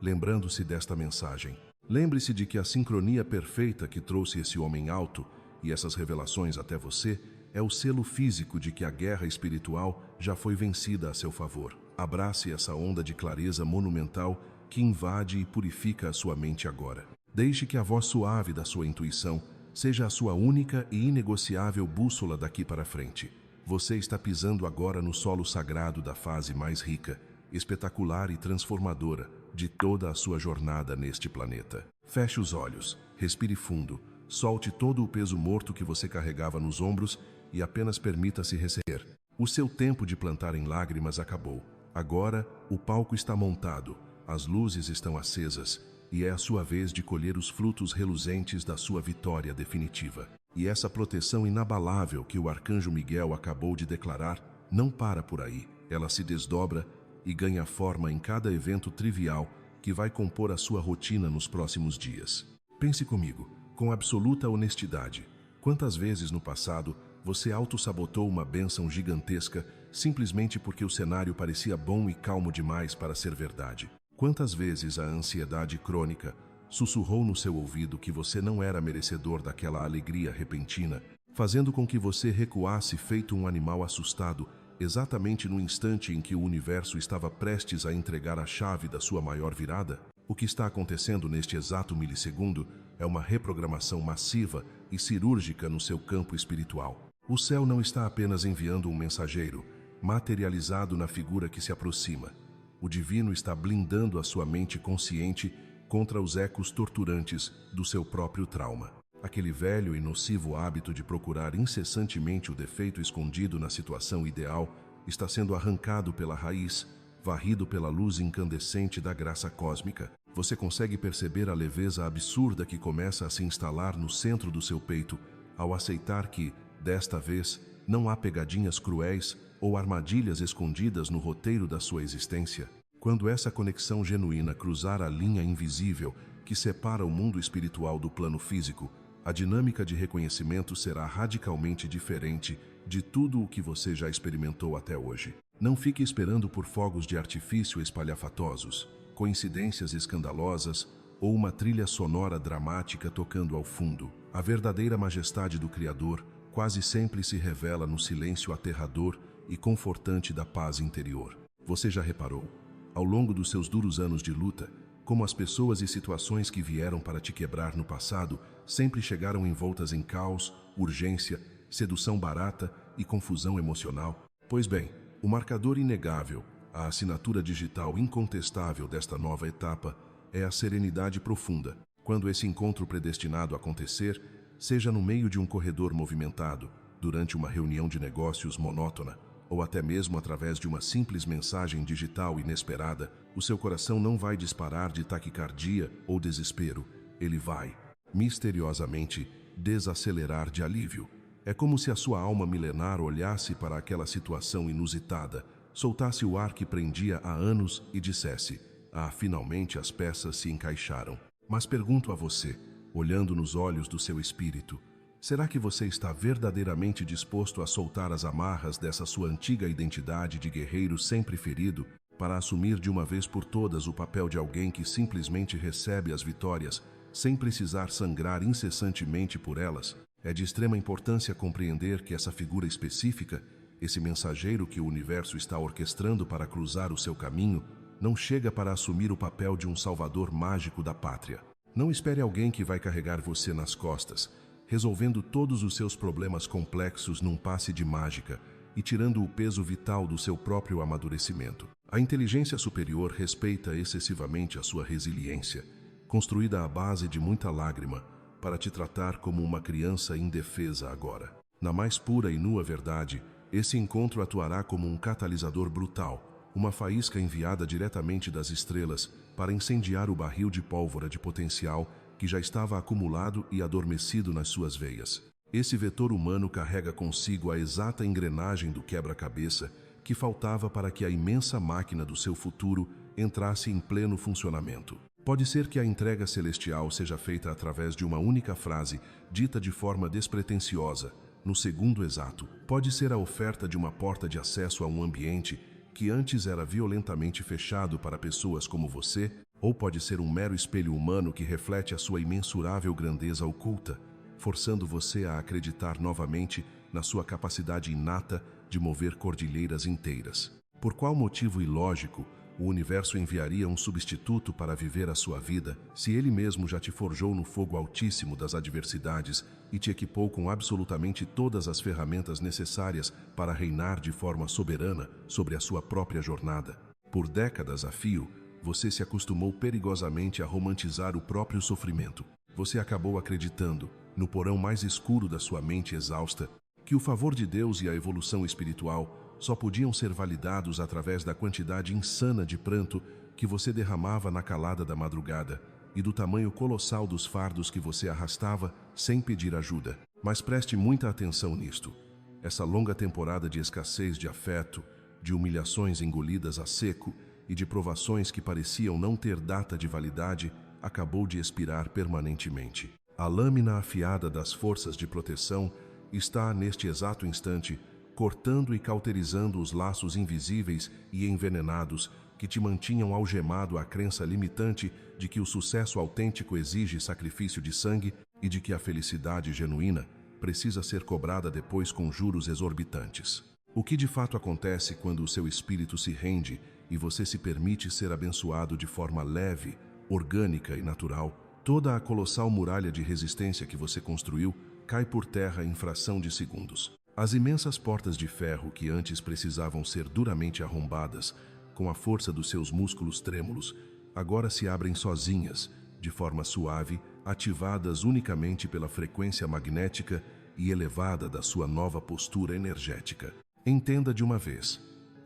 lembrando-se desta mensagem. Lembre-se de que a sincronia perfeita que trouxe esse homem alto e essas revelações até você é o selo físico de que a guerra espiritual já foi vencida a seu favor. Abrace essa onda de clareza monumental que invade e purifica a sua mente agora. Deixe que a voz suave da sua intuição seja a sua única e inegociável bússola daqui para frente. Você está pisando agora no solo sagrado da fase mais rica, espetacular e transformadora de toda a sua jornada neste planeta. Feche os olhos, respire fundo, solte todo o peso morto que você carregava nos ombros e apenas permita-se receber. O seu tempo de plantar em lágrimas acabou. Agora, o palco está montado, as luzes estão acesas e é a sua vez de colher os frutos reluzentes da sua vitória definitiva. E essa proteção inabalável que o arcanjo Miguel acabou de declarar não para por aí. Ela se desdobra e ganha forma em cada evento trivial que vai compor a sua rotina nos próximos dias. Pense comigo, com absoluta honestidade, quantas vezes no passado você autossabotou uma bênção gigantesca simplesmente porque o cenário parecia bom e calmo demais para ser verdade? Quantas vezes a ansiedade crônica sussurrou no seu ouvido que você não era merecedor daquela alegria repentina, fazendo com que você recuasse feito um animal assustado exatamente no instante em que o universo estava prestes a entregar a chave da sua maior virada? O que está acontecendo neste exato milissegundo é uma reprogramação massiva e cirúrgica no seu campo espiritual. O céu não está apenas enviando um mensageiro, materializado na figura que se aproxima. O divino está blindando a sua mente consciente contra os ecos torturantes do seu próprio trauma. Aquele velho e nocivo hábito de procurar incessantemente o defeito escondido na situação ideal está sendo arrancado pela raiz, varrido pela luz incandescente da graça cósmica. Você consegue perceber a leveza absurda que começa a se instalar no centro do seu peito ao aceitar que, desta vez, não há pegadinhas cruéis ou armadilhas escondidas no roteiro da sua existência. Quando essa conexão genuína cruzar a linha invisível que separa o mundo espiritual do plano físico, a dinâmica de reconhecimento será radicalmente diferente de tudo o que você já experimentou até hoje. Não fique esperando por fogos de artifício espalhafatosos, coincidências escandalosas ou uma trilha sonora dramática tocando ao fundo. A verdadeira majestade do Criador quase sempre se revela no silêncio aterrador e confortante da paz interior. Você já reparou, ao longo dos seus duros anos de luta, como as pessoas e situações que vieram para te quebrar no passado sempre chegaram envoltas em caos, urgência, sedução barata e confusão emocional? Pois bem, o marcador inegável, a assinatura digital incontestável desta nova etapa é a serenidade profunda. Quando esse encontro predestinado acontecer, seja no meio de um corredor movimentado, durante uma reunião de negócios monótona, ou até mesmo através de uma simples mensagem digital inesperada, o seu coração não vai disparar de taquicardia ou desespero. Ele vai, misteriosamente, desacelerar de alívio. É como se a sua alma milenar olhasse para aquela situação inusitada, soltasse o ar que prendia há anos e dissesse: "Ah, finalmente as peças se encaixaram." Mas pergunto a você, olhando nos olhos do seu espírito, será que você está verdadeiramente disposto a soltar as amarras dessa sua antiga identidade de guerreiro sempre ferido para assumir de uma vez por todas o papel de alguém que simplesmente recebe as vitórias sem precisar sangrar incessantemente por elas? É de extrema importância compreender que essa figura específica, esse mensageiro que o universo está orquestrando para cruzar o seu caminho, não chega para assumir o papel de um salvador mágico da pátria. Não espere alguém que vai carregar você nas costas, resolvendo todos os seus problemas complexos num passe de mágica e tirando o peso vital do seu próprio amadurecimento. A inteligência superior respeita excessivamente a sua resiliência, construída à base de muita lágrima, para te tratar como uma criança indefesa agora. Na mais pura e nua verdade, Esse encontro atuará como um catalisador brutal, uma faísca enviada diretamente das estrelas para incendiar o barril de pólvora de potencial que já estava acumulado e adormecido nas suas veias. Esse vetor humano carrega consigo a exata engrenagem do quebra-cabeça que faltava para que a imensa máquina do seu futuro entrasse em pleno funcionamento. Pode ser que a entrega celestial seja feita através de uma única frase, dita de forma despretensiosa, no segundo exato. Pode ser a oferta de uma porta de acesso a um ambiente que antes era violentamente fechado para pessoas como você, ou pode ser um mero espelho humano que reflete a sua imensurável grandeza oculta, forçando você a acreditar novamente na sua capacidade inata de mover cordilheiras inteiras. Por qual motivo ilógico o universo enviaria um substituto para viver a sua vida, se ele mesmo já te forjou no fogo altíssimo das adversidades e te equipou com absolutamente todas as ferramentas necessárias para reinar de forma soberana sobre a sua própria jornada? Por décadas a fio, você se acostumou perigosamente a romantizar o próprio sofrimento. Você acabou acreditando, no porão mais escuro da sua mente exausta, que o favor de Deus e a evolução espiritual só podiam ser validados através da quantidade insana de pranto que você derramava na calada da madrugada e do tamanho colossal dos fardos que você arrastava sem pedir ajuda. Mas preste muita atenção nisto. Essa longa temporada de escassez de afeto, de humilhações engolidas a seco e de provações que pareciam não ter data de validade, acabou de expirar permanentemente. A lâmina afiada das forças de proteção está, neste exato instante, cortando e cauterizando os laços invisíveis e envenenados que te mantinham algemado à crença limitante de que o sucesso autêntico exige sacrifício de sangue e de que a felicidade genuína precisa ser cobrada depois com juros exorbitantes. O que de fato acontece quando o seu espírito se rende e você se permite ser abençoado de forma leve, orgânica e natural? Toda a colossal muralha de resistência que você construiu cai por terra em fração de segundos. As imensas portas de ferro que antes precisavam ser duramente arrombadas, com a força dos seus músculos trêmulos, agora se abrem sozinhas, de forma suave, ativadas unicamente pela frequência magnética e elevada da sua nova postura energética. Entenda de uma vez,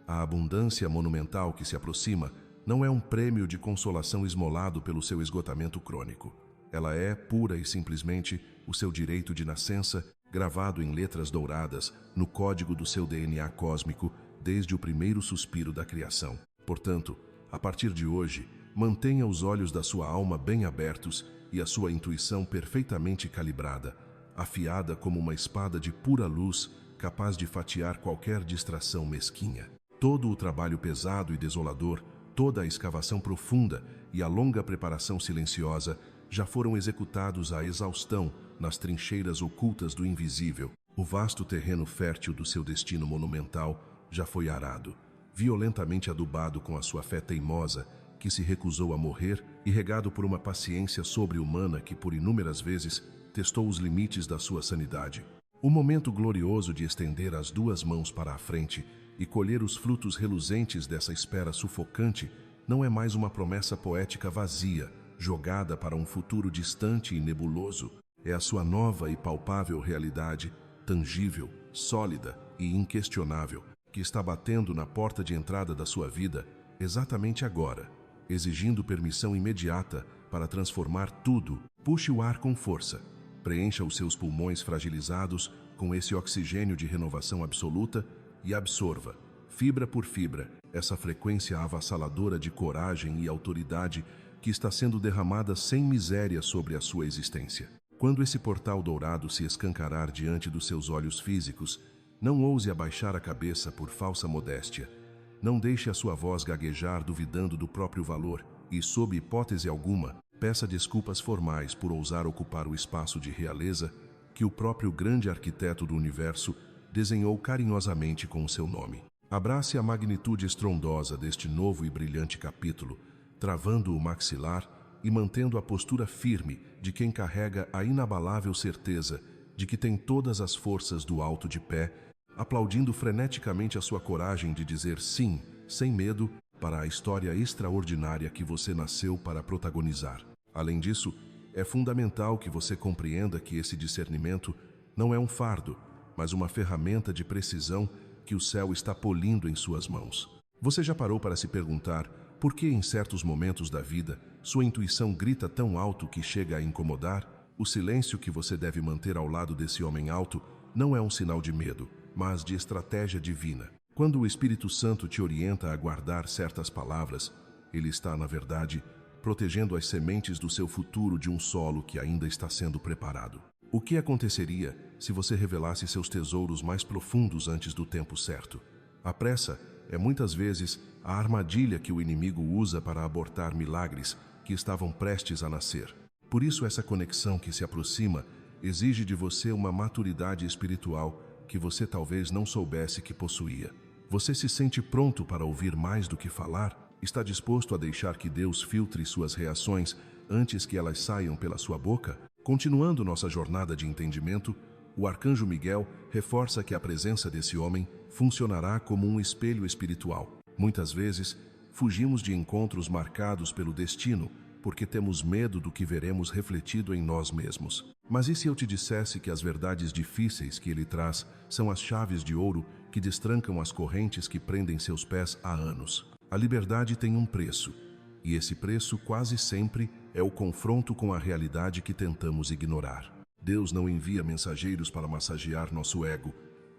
a abundância monumental que se aproxima não é um prêmio de consolação esmolado pelo seu esgotamento crônico. Ela é, pura e simplesmente, o seu direito de nascença, gravado em letras douradas no código do seu DNA cósmico desde o primeiro suspiro da criação. Portanto, a partir de hoje, mantenha os olhos da sua alma bem abertos e a sua intuição perfeitamente calibrada, afiada como uma espada de pura luz, capaz de fatiar qualquer distração mesquinha. Todo o trabalho pesado e desolador, toda a escavação profunda e a longa preparação silenciosa já foram executados à exaustão nas trincheiras ocultas do invisível. O vasto terreno fértil do seu destino monumental já foi arado, violentamente adubado com a sua fé teimosa, que se recusou a morrer, e regado por uma paciência sobre-humana que por inúmeras vezes testou os limites da sua sanidade. O momento glorioso de estender as duas mãos para a frente e colher os frutos reluzentes dessa espera sufocante não é mais uma promessa poética vazia, jogada para um futuro distante e nebuloso. É a sua nova e palpável realidade, tangível, sólida e inquestionável, que está batendo na porta de entrada da sua vida exatamente agora, exigindo permissão imediata para transformar tudo. Puxe o ar com força, preencha os seus pulmões fragilizados com esse oxigênio de renovação absoluta e absorva, fibra por fibra, essa frequência avassaladora de coragem e autoridade que está sendo derramada sem miséria sobre a sua existência. Quando esse portal dourado se escancarar diante dos seus olhos físicos, não ouse abaixar a cabeça por falsa modéstia. Não deixe a sua voz gaguejar duvidando do próprio valor e, sob hipótese alguma, peça desculpas formais por ousar ocupar o espaço de realeza que o próprio grande arquiteto do universo desenhou carinhosamente com o seu nome. Abrace a magnitude estrondosa deste novo e brilhante capítulo, travando o maxilar e mantendo a postura firme de quem carrega a inabalável certeza de que tem todas as forças do alto de pé, aplaudindo freneticamente a sua coragem de dizer sim, sem medo, para a história extraordinária que você nasceu para protagonizar. Além disso, é fundamental que você compreenda que esse discernimento não é um fardo, mas uma ferramenta de precisão que o céu está polindo em suas mãos. Você já parou para se perguntar por que em certos momentos da vida sua intuição grita tão alto que chega a incomodar? O silêncio que você deve manter ao lado desse homem alto não é um sinal de medo, mas de estratégia divina. Quando o Espírito Santo te orienta a guardar certas palavras, ele está, na verdade, protegendo as sementes do seu futuro de um solo que ainda está sendo preparado. O que aconteceria se você revelasse seus tesouros mais profundos antes do tempo certo? A pressa é muitas vezes a armadilha que o inimigo usa para abortar milagres que estavam prestes a nascer. Por isso, essa conexão que se aproxima exige de você uma maturidade espiritual que você talvez não soubesse que possuía. Você se sente pronto para ouvir mais do que falar? Está disposto a deixar que Deus filtre suas reações antes que elas saiam pela sua boca? Continuando nossa jornada de entendimento, o arcanjo Miguel reforça que a presença desse homem funcionará como um espelho espiritual. Muitas vezes, fugimos de encontros marcados pelo destino porque temos medo do que veremos refletido em nós mesmos. Mas e se eu te dissesse que as verdades difíceis que ele traz são as chaves de ouro que destrancam as correntes que prendem seus pés há anos? A liberdade tem um preço, e esse preço quase sempre é o confronto com a realidade que tentamos ignorar. Deus não envia mensageiros para massagear nosso ego,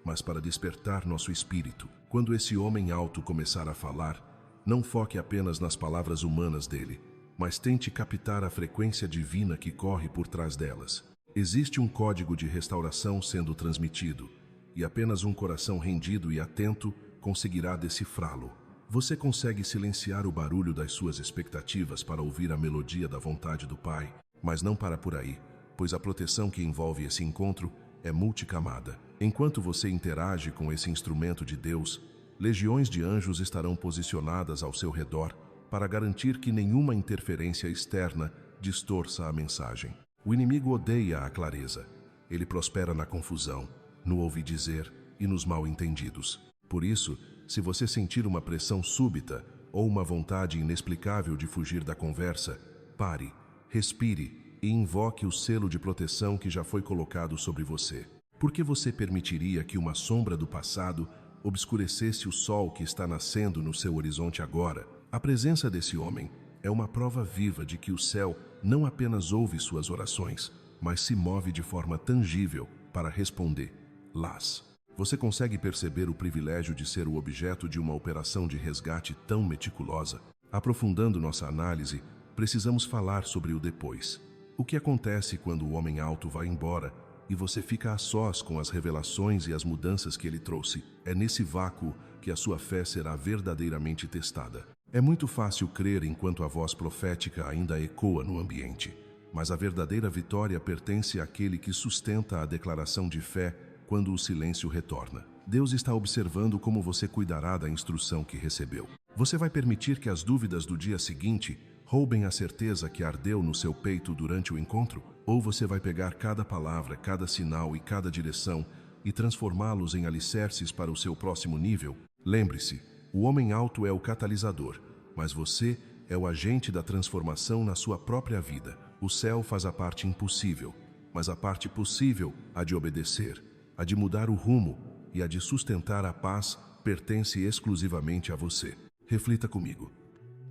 mas para despertar nosso espírito. Quando esse homem alto começar a falar, não foque apenas nas palavras humanas dele, mas tente captar a frequência divina que corre por trás delas. Existe um código de restauração sendo transmitido, e apenas um coração rendido e atento conseguirá decifrá-lo. Você consegue silenciar o barulho das suas expectativas para ouvir a melodia da vontade do Pai, mas não para por aí, pois a proteção que envolve esse encontro é multicamada. Enquanto você interage com esse instrumento de Deus, legiões de anjos estarão posicionadas ao seu redor para garantir que nenhuma interferência externa distorça a mensagem. O inimigo odeia a clareza. Ele prospera na confusão, no ouvir dizer e nos mal-entendidos. Por isso, se você sentir uma pressão súbita ou uma vontade inexplicável de fugir da conversa, pare, respire e invoque o selo de proteção que já foi colocado sobre você. Por que você permitiria que uma sombra do passado obscurecesse o sol que está nascendo no seu horizonte agora? A presença desse homem é uma prova viva de que o céu não apenas ouve suas orações, mas se move de forma tangível para responder-las. Você consegue perceber o privilégio de ser o objeto de uma operação de resgate tão meticulosa? Aprofundando nossa análise, precisamos falar sobre o depois. O que acontece quando o homem alto vai embora e você fica a sós com as revelações e as mudanças que ele trouxe? É nesse vácuo que a sua fé será verdadeiramente testada. É muito fácil crer enquanto a voz profética ainda ecoa no ambiente, mas a verdadeira vitória pertence àquele que sustenta a declaração de fé quando o silêncio retorna. Deus está observando como você cuidará da instrução que recebeu. Você vai permitir que as dúvidas do dia seguinte roubem a certeza que ardeu no seu peito durante o encontro? Ou você vai pegar cada palavra, cada sinal e cada direção e transformá-los em alicerces para o seu próximo nível? Lembre-se, o homem alto é o catalisador, mas você é o agente da transformação na sua própria vida. O céu faz a parte impossível, mas a parte possível, a de obedecer, a de mudar o rumo e a de sustentar a paz, pertence exclusivamente a você. Reflita comigo.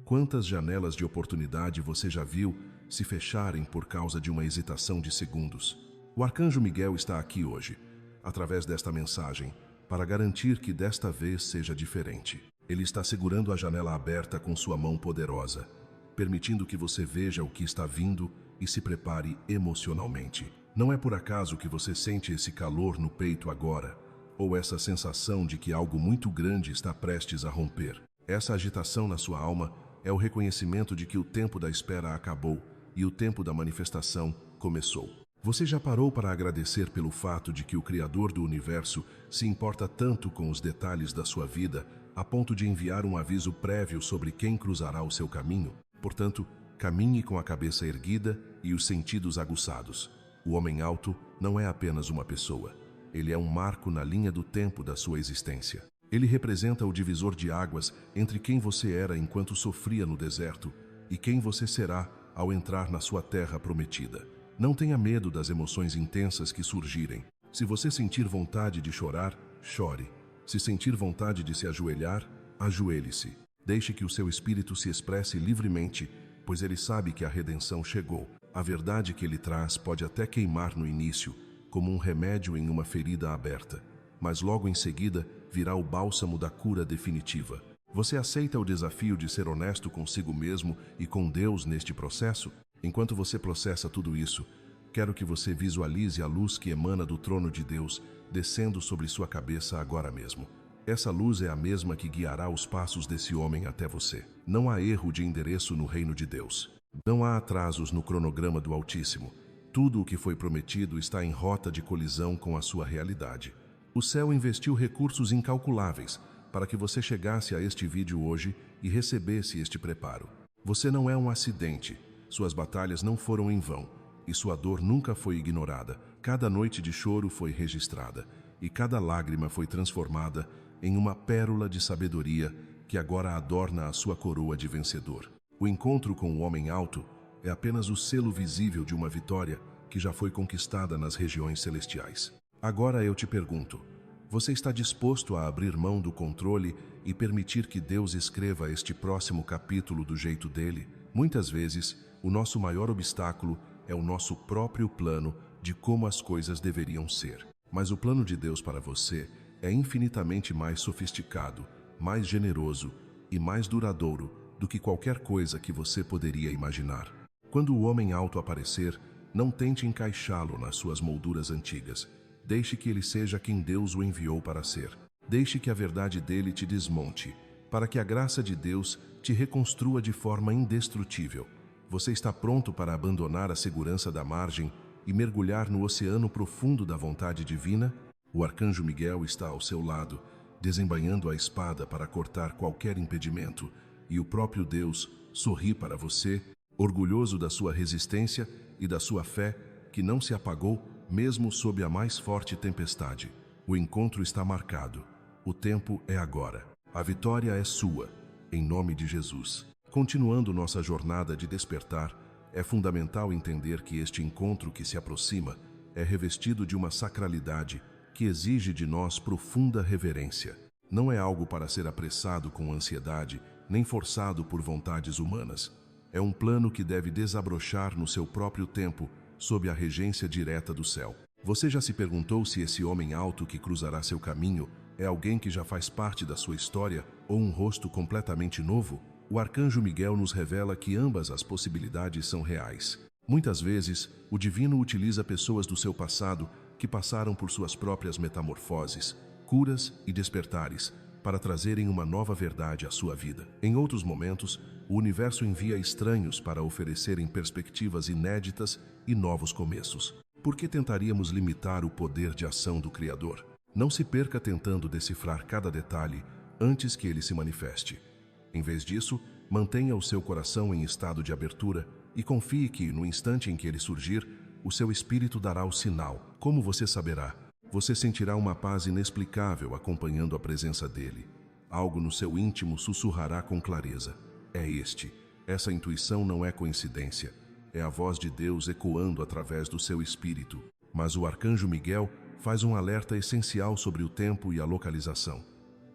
Quantas janelas de oportunidade você já viu se fecharem por causa de uma hesitação de segundos? O arcanjo Miguel está aqui hoje, através desta mensagem, para garantir que desta vez seja diferente. Ele está segurando a janela aberta com sua mão poderosa, permitindo que você veja o que está vindo e se prepare emocionalmente. Não é por acaso que você sente esse calor no peito agora, ou essa sensação de que algo muito grande está prestes a romper. Essa agitação na sua alma é o reconhecimento de que o tempo da espera acabou e o tempo da manifestação começou. Você já parou para agradecer pelo fato de que o Criador do Universo se importa tanto com os detalhes da sua vida, a ponto de enviar um aviso prévio sobre quem cruzará o seu caminho? Portanto, caminhe com a cabeça erguida e os sentidos aguçados. O homem alto não é apenas uma pessoa. Ele é um marco na linha do tempo da sua existência. Ele representa o divisor de águas entre quem você era enquanto sofria no deserto e quem você será ao entrar na sua terra prometida. Não tenha medo das emoções intensas que surgirem. Se você sentir vontade de chorar, chore. Se sentir vontade de se ajoelhar, ajoelhe-se. Deixe que o seu espírito se expresse livremente, pois ele sabe que a redenção chegou. A verdade que ele traz pode até queimar no início, como um remédio em uma ferida aberta, mas logo em seguida virá o bálsamo da cura definitiva. Você aceita o desafio de ser honesto consigo mesmo e com Deus neste processo? Enquanto você processa tudo isso, quero que você visualize a luz que emana do trono de Deus descendo sobre sua cabeça agora mesmo. Essa luz é a mesma que guiará os passos desse homem até você. Não há erro de endereço no reino de Deus. Não há atrasos no cronograma do Altíssimo. Tudo o que foi prometido está em rota de colisão com a sua realidade. O céu investiu recursos incalculáveis para que você chegasse a este vídeo hoje e recebesse este preparo. Você não é um acidente. Suas batalhas não foram em vão e sua dor nunca foi ignorada. Cada noite de choro foi registrada e cada lágrima foi transformada em uma pérola de sabedoria que agora adorna a sua coroa de vencedor. O encontro com o homem alto é apenas o selo visível de uma vitória que já foi conquistada nas regiões celestiais. Agora eu te pergunto, você está disposto a abrir mão do controle e permitir que Deus escreva este próximo capítulo do jeito dele? Muitas vezes, o nosso maior obstáculo é o nosso próprio plano de como as coisas deveriam ser. Mas o plano de Deus para você é infinitamente mais sofisticado, mais generoso e mais duradouro do que qualquer coisa que você poderia imaginar. Quando o homem alto aparecer, não tente encaixá-lo nas suas molduras antigas. Deixe que ele seja quem Deus o enviou para ser. Deixe que a verdade dele te desmonte, para que a graça de Deus te reconstrua de forma indestrutível. Você está pronto para abandonar a segurança da margem e mergulhar no oceano profundo da vontade divina? O arcanjo Miguel está ao seu lado, desembainhando a espada para cortar qualquer impedimento, e o próprio Deus sorri para você, orgulhoso da sua resistência e da sua fé, que não se apagou mesmo sob a mais forte tempestade. O encontro está marcado. O tempo é agora. A vitória é sua, em nome de Jesus. Continuando nossa jornada de despertar, é fundamental entender que este encontro que se aproxima é revestido de uma sacralidade que exige de nós profunda reverência. Não é algo para ser apressado com ansiedade, nem forçado por vontades humanas. É um plano que deve desabrochar no seu próprio tempo, sob a regência direta do céu. Você já se perguntou se esse homem alto que cruzará seu caminho é alguém que já faz parte da sua história ou um rosto completamente novo? O arcanjo Miguel nos revela que ambas as possibilidades são reais. Muitas vezes, o divino utiliza pessoas do seu passado que passaram por suas próprias metamorfoses, curas e despertares, para trazerem uma nova verdade à sua vida. Em outros momentos, o universo envia estranhos para oferecerem perspectivas inéditas e novos começos. Por que tentaríamos limitar o poder de ação do Criador? Não se perca tentando decifrar cada detalhe antes que ele se manifeste. Em vez disso, mantenha o seu coração em estado de abertura e confie que, no instante em que ele surgir, o seu espírito dará o sinal. Como você saberá? Você sentirá uma paz inexplicável acompanhando a presença dele. Algo no seu íntimo sussurrará com clareza. É este. Essa intuição não é coincidência. É a voz de Deus ecoando através do seu espírito. Mas o arcanjo Miguel faz um alerta essencial sobre o tempo e a localização.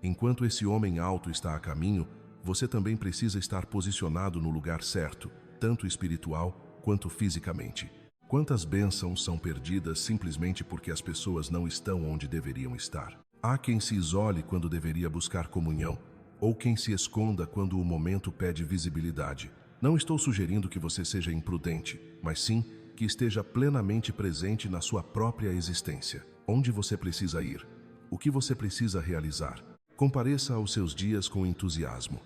Enquanto esse homem alto está a caminho, você também precisa estar posicionado no lugar certo, tanto espiritual quanto fisicamente. Quantas bênçãos são perdidas simplesmente porque as pessoas não estão onde deveriam estar? Há quem se isole quando deveria buscar comunhão, ou quem se esconda quando o momento pede visibilidade. Não estou sugerindo que você seja imprudente, mas sim que esteja plenamente presente na sua própria existência. Onde você precisa ir? O que você precisa realizar? Compareça aos seus dias com entusiasmo.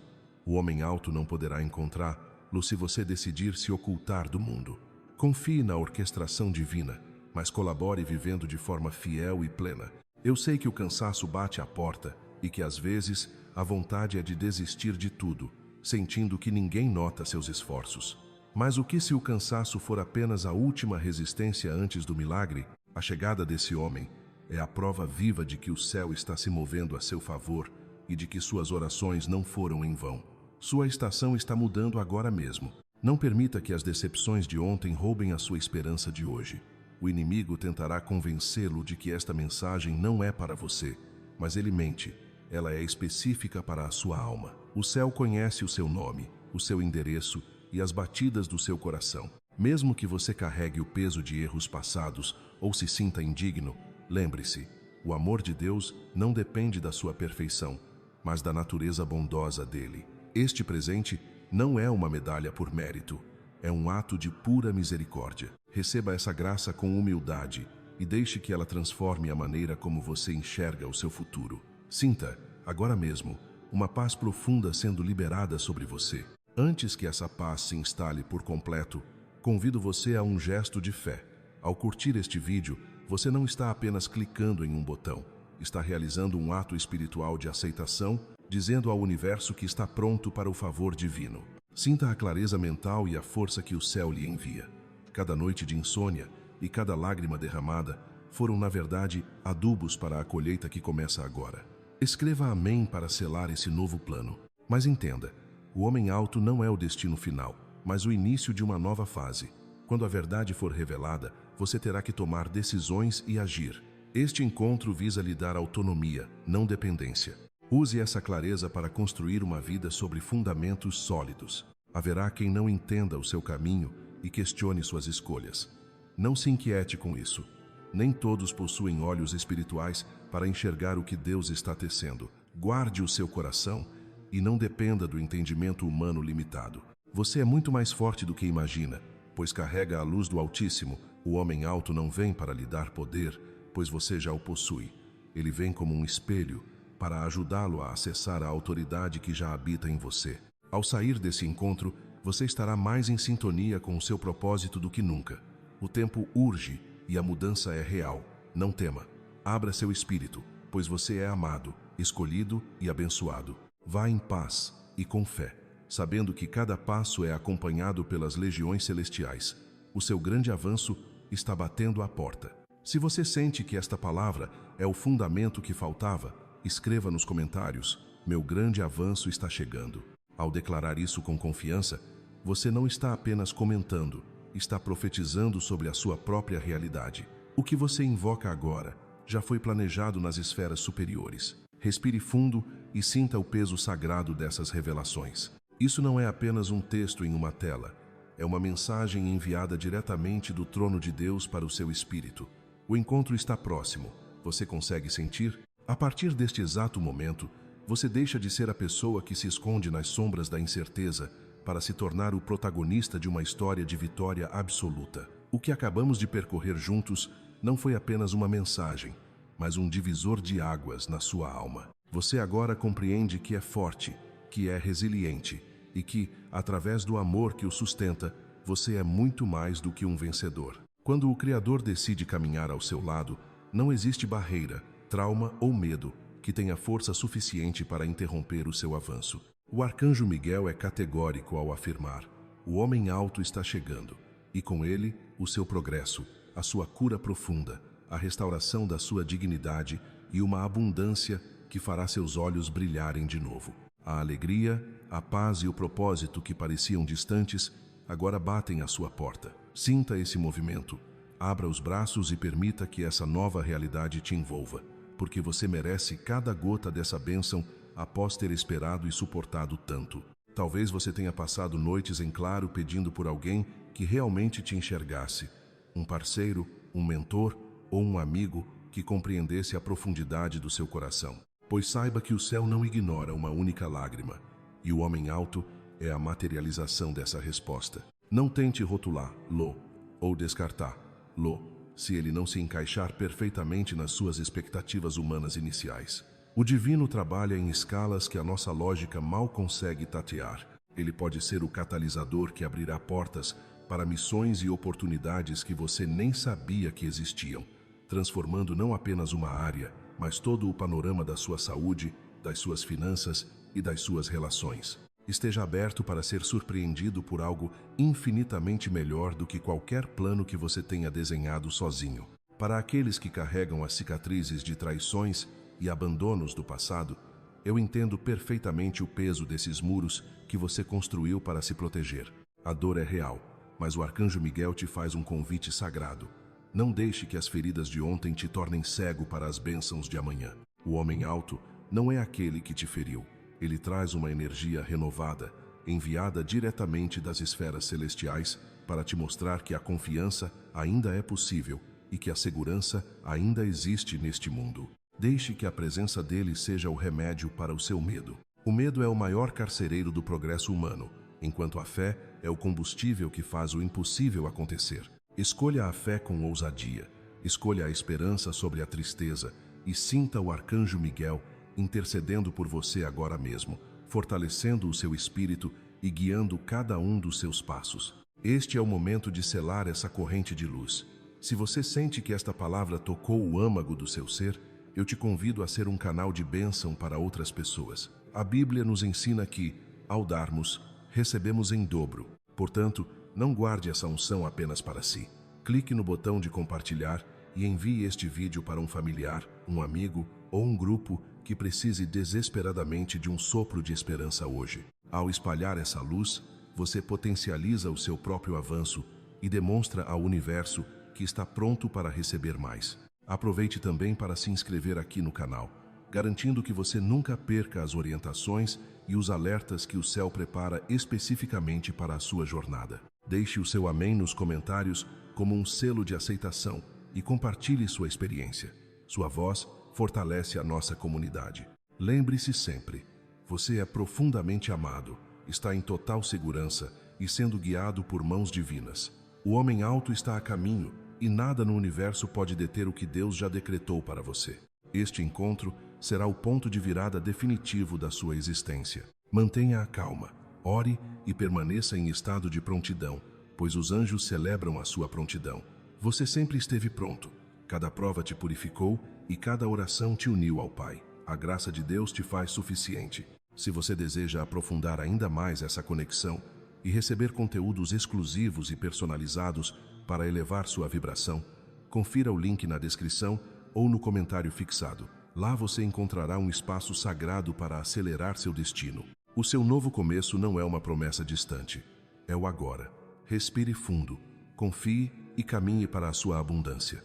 O homem alto não poderá encontrá-lo se você decidir se ocultar do mundo. Confie na orquestração divina, mas colabore vivendo de forma fiel e plena. Eu sei que o cansaço bate à porta e que, às vezes, a vontade é de desistir de tudo, sentindo que ninguém nota seus esforços. Mas o que se o cansaço for apenas a última resistência antes do milagre? A chegada desse homem é a prova viva de que o céu está se movendo a seu favor e de que suas orações não foram em vão. Sua estação está mudando agora mesmo. Não permita que as decepções de ontem roubem a sua esperança de hoje. O inimigo tentará convencê-lo de que esta mensagem não é para você, mas ele mente. Ela é específica para a sua alma. O céu conhece o seu nome, o seu endereço e as batidas do seu coração. Mesmo que você carregue o peso de erros passados ou se sinta indigno, lembre-se, o amor de Deus não depende da sua perfeição, mas da natureza bondosa dele. Este presente não é uma medalha por mérito, é um ato de pura misericórdia. Receba essa graça com humildade e deixe que ela transforme a maneira como você enxerga o seu futuro. Sinta, agora mesmo, uma paz profunda sendo liberada sobre você. Antes que essa paz se instale por completo, convido você a um gesto de fé. Ao curtir este vídeo, você não está apenas clicando em um botão, está realizando um ato espiritual de aceitação, dizendo ao universo que está pronto para o favor divino. Sinta a clareza mental e a força que o céu lhe envia. Cada noite de insônia e cada lágrima derramada foram, na verdade, adubos para a colheita que começa agora. Escreva amém para selar esse novo plano. Mas entenda, o homem alto não é o destino final, mas o início de uma nova fase. Quando a verdade for revelada, você terá que tomar decisões e agir. Este encontro visa lhe dar autonomia, não dependência. Use essa clareza para construir uma vida sobre fundamentos sólidos. Haverá quem não entenda o seu caminho e questione suas escolhas. Não se inquiete com isso. Nem todos possuem olhos espirituais para enxergar o que Deus está tecendo. Guarde o seu coração e não dependa do entendimento humano limitado. Você é muito mais forte do que imagina, pois carrega a luz do Altíssimo. O homem alto não vem para lhe dar poder, pois você já o possui. Ele vem como um espelho para ajudá-lo a acessar a autoridade que já habita em você. Ao sair desse encontro, você estará mais em sintonia com o seu propósito do que nunca. O tempo urge e a mudança é real. Não tema. Abra seu espírito, pois você é amado, escolhido e abençoado. Vá em paz e com fé, sabendo que cada passo é acompanhado pelas legiões celestiais. O seu grande avanço está batendo à porta. Se você sente que esta palavra é o fundamento que faltava, escreva nos comentários: meu grande avanço está chegando. Ao declarar isso com confiança, você não está apenas comentando, está profetizando sobre a sua própria realidade. O que você invoca agora já foi planejado nas esferas superiores. Respire fundo e sinta o peso sagrado dessas revelações. Isso não é apenas um texto em uma tela, é uma mensagem enviada diretamente do trono de Deus para o seu espírito. O encontro está próximo. Você consegue sentir? A partir deste exato momento, você deixa de ser a pessoa que se esconde nas sombras da incerteza para se tornar o protagonista de uma história de vitória absoluta. O que acabamos de percorrer juntos não foi apenas uma mensagem, mas um divisor de águas na sua alma. Você agora compreende que é forte, que é resiliente e que, através do amor que o sustenta, você é muito mais do que um vencedor. Quando o Criador decide caminhar ao seu lado, não existe barreira, trauma ou medo que tenha força suficiente para interromper o seu avanço. O arcanjo Miguel é categórico ao afirmar: o homem alto está chegando, e com ele o seu progresso, a sua cura profunda, a restauração da sua dignidade e uma abundância que fará seus olhos brilharem de novo. A alegria, a paz e o propósito que pareciam distantes agora batem à sua porta. Sinta esse movimento. Abra os braços e permita que essa nova realidade te envolva, porque você merece cada gota dessa bênção após ter esperado e suportado tanto. Talvez você tenha passado noites em claro pedindo por alguém que realmente te enxergasse, um parceiro, um mentor ou um amigo que compreendesse a profundidade do seu coração. Pois saiba que o céu não ignora uma única lágrima, e o homem alto é a materialização dessa resposta. Não tente rotulá-lo ou descartá-lo se ele não se encaixar perfeitamente nas suas expectativas humanas iniciais. O divino trabalha em escalas que a nossa lógica mal consegue tatear. Ele pode ser o catalisador que abrirá portas para missões e oportunidades que você nem sabia que existiam, transformando não apenas uma área, mas todo o panorama da sua saúde, das suas finanças e das suas relações. Esteja aberto para ser surpreendido por algo infinitamente melhor do que qualquer plano que você tenha desenhado sozinho. Para aqueles que carregam as cicatrizes de traições e abandonos do passado, eu entendo perfeitamente o peso desses muros que você construiu para se proteger. A dor é real, mas o arcanjo Miguel te faz um convite sagrado. Não deixe que as feridas de ontem te tornem cego para as bênçãos de amanhã. O homem alto não é aquele que te feriu. Ele traz uma energia renovada, enviada diretamente das esferas celestiais para te mostrar que a confiança ainda é possível e que a segurança ainda existe neste mundo. Deixe que a presença dele seja o remédio para o seu medo. O medo é o maior carcereiro do progresso humano, enquanto a fé é o combustível que faz o impossível acontecer. Escolha a fé com ousadia, escolha a esperança sobre a tristeza e sinta o arcanjo Miguel intercedendo por você agora mesmo, fortalecendo o seu espírito e guiando cada um dos seus passos. Este é o momento de selar essa corrente de luz. Se você sente que esta palavra tocou o âmago do seu ser, eu te convido a ser um canal de bênção para outras pessoas. A Bíblia nos ensina que, ao darmos, recebemos em dobro. Portanto, não guarde essa unção apenas para si. Clique no botão de compartilhar e envie este vídeo para um familiar, um amigo ou um grupo que precise desesperadamente de um sopro de esperança hoje. Ao espalhar essa luz, você potencializa o seu próprio avanço e demonstra ao universo que está pronto para receber mais. Aproveite também para se inscrever aqui no canal, garantindo que você nunca perca as orientações e os alertas que o céu prepara especificamente para a sua jornada. Deixe o seu amém nos comentários como um selo de aceitação e compartilhe sua experiência. Sua voz fortalece a nossa comunidade. Lembre-se sempre, você é profundamente amado, está em total segurança e sendo guiado por mãos divinas. O homem alto está a caminho e nada no universo pode deter o que Deus já decretou para você. Este encontro será o ponto de virada definitivo da sua existência. Mantenha a calma, ore e permaneça em estado de prontidão, pois os anjos celebram a sua prontidão. Você sempre esteve pronto. Cada prova te purificou e cada oração te uniu ao Pai. A graça de Deus te faz suficiente. Se você deseja aprofundar ainda mais essa conexão e receber conteúdos exclusivos e personalizados para elevar sua vibração, confira o link na descrição ou no comentário fixado. Lá você encontrará um espaço sagrado para acelerar seu destino. O seu novo começo não é uma promessa distante. É o agora. Respire fundo, confie e caminhe para a sua abundância.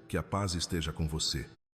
Que a paz esteja com você.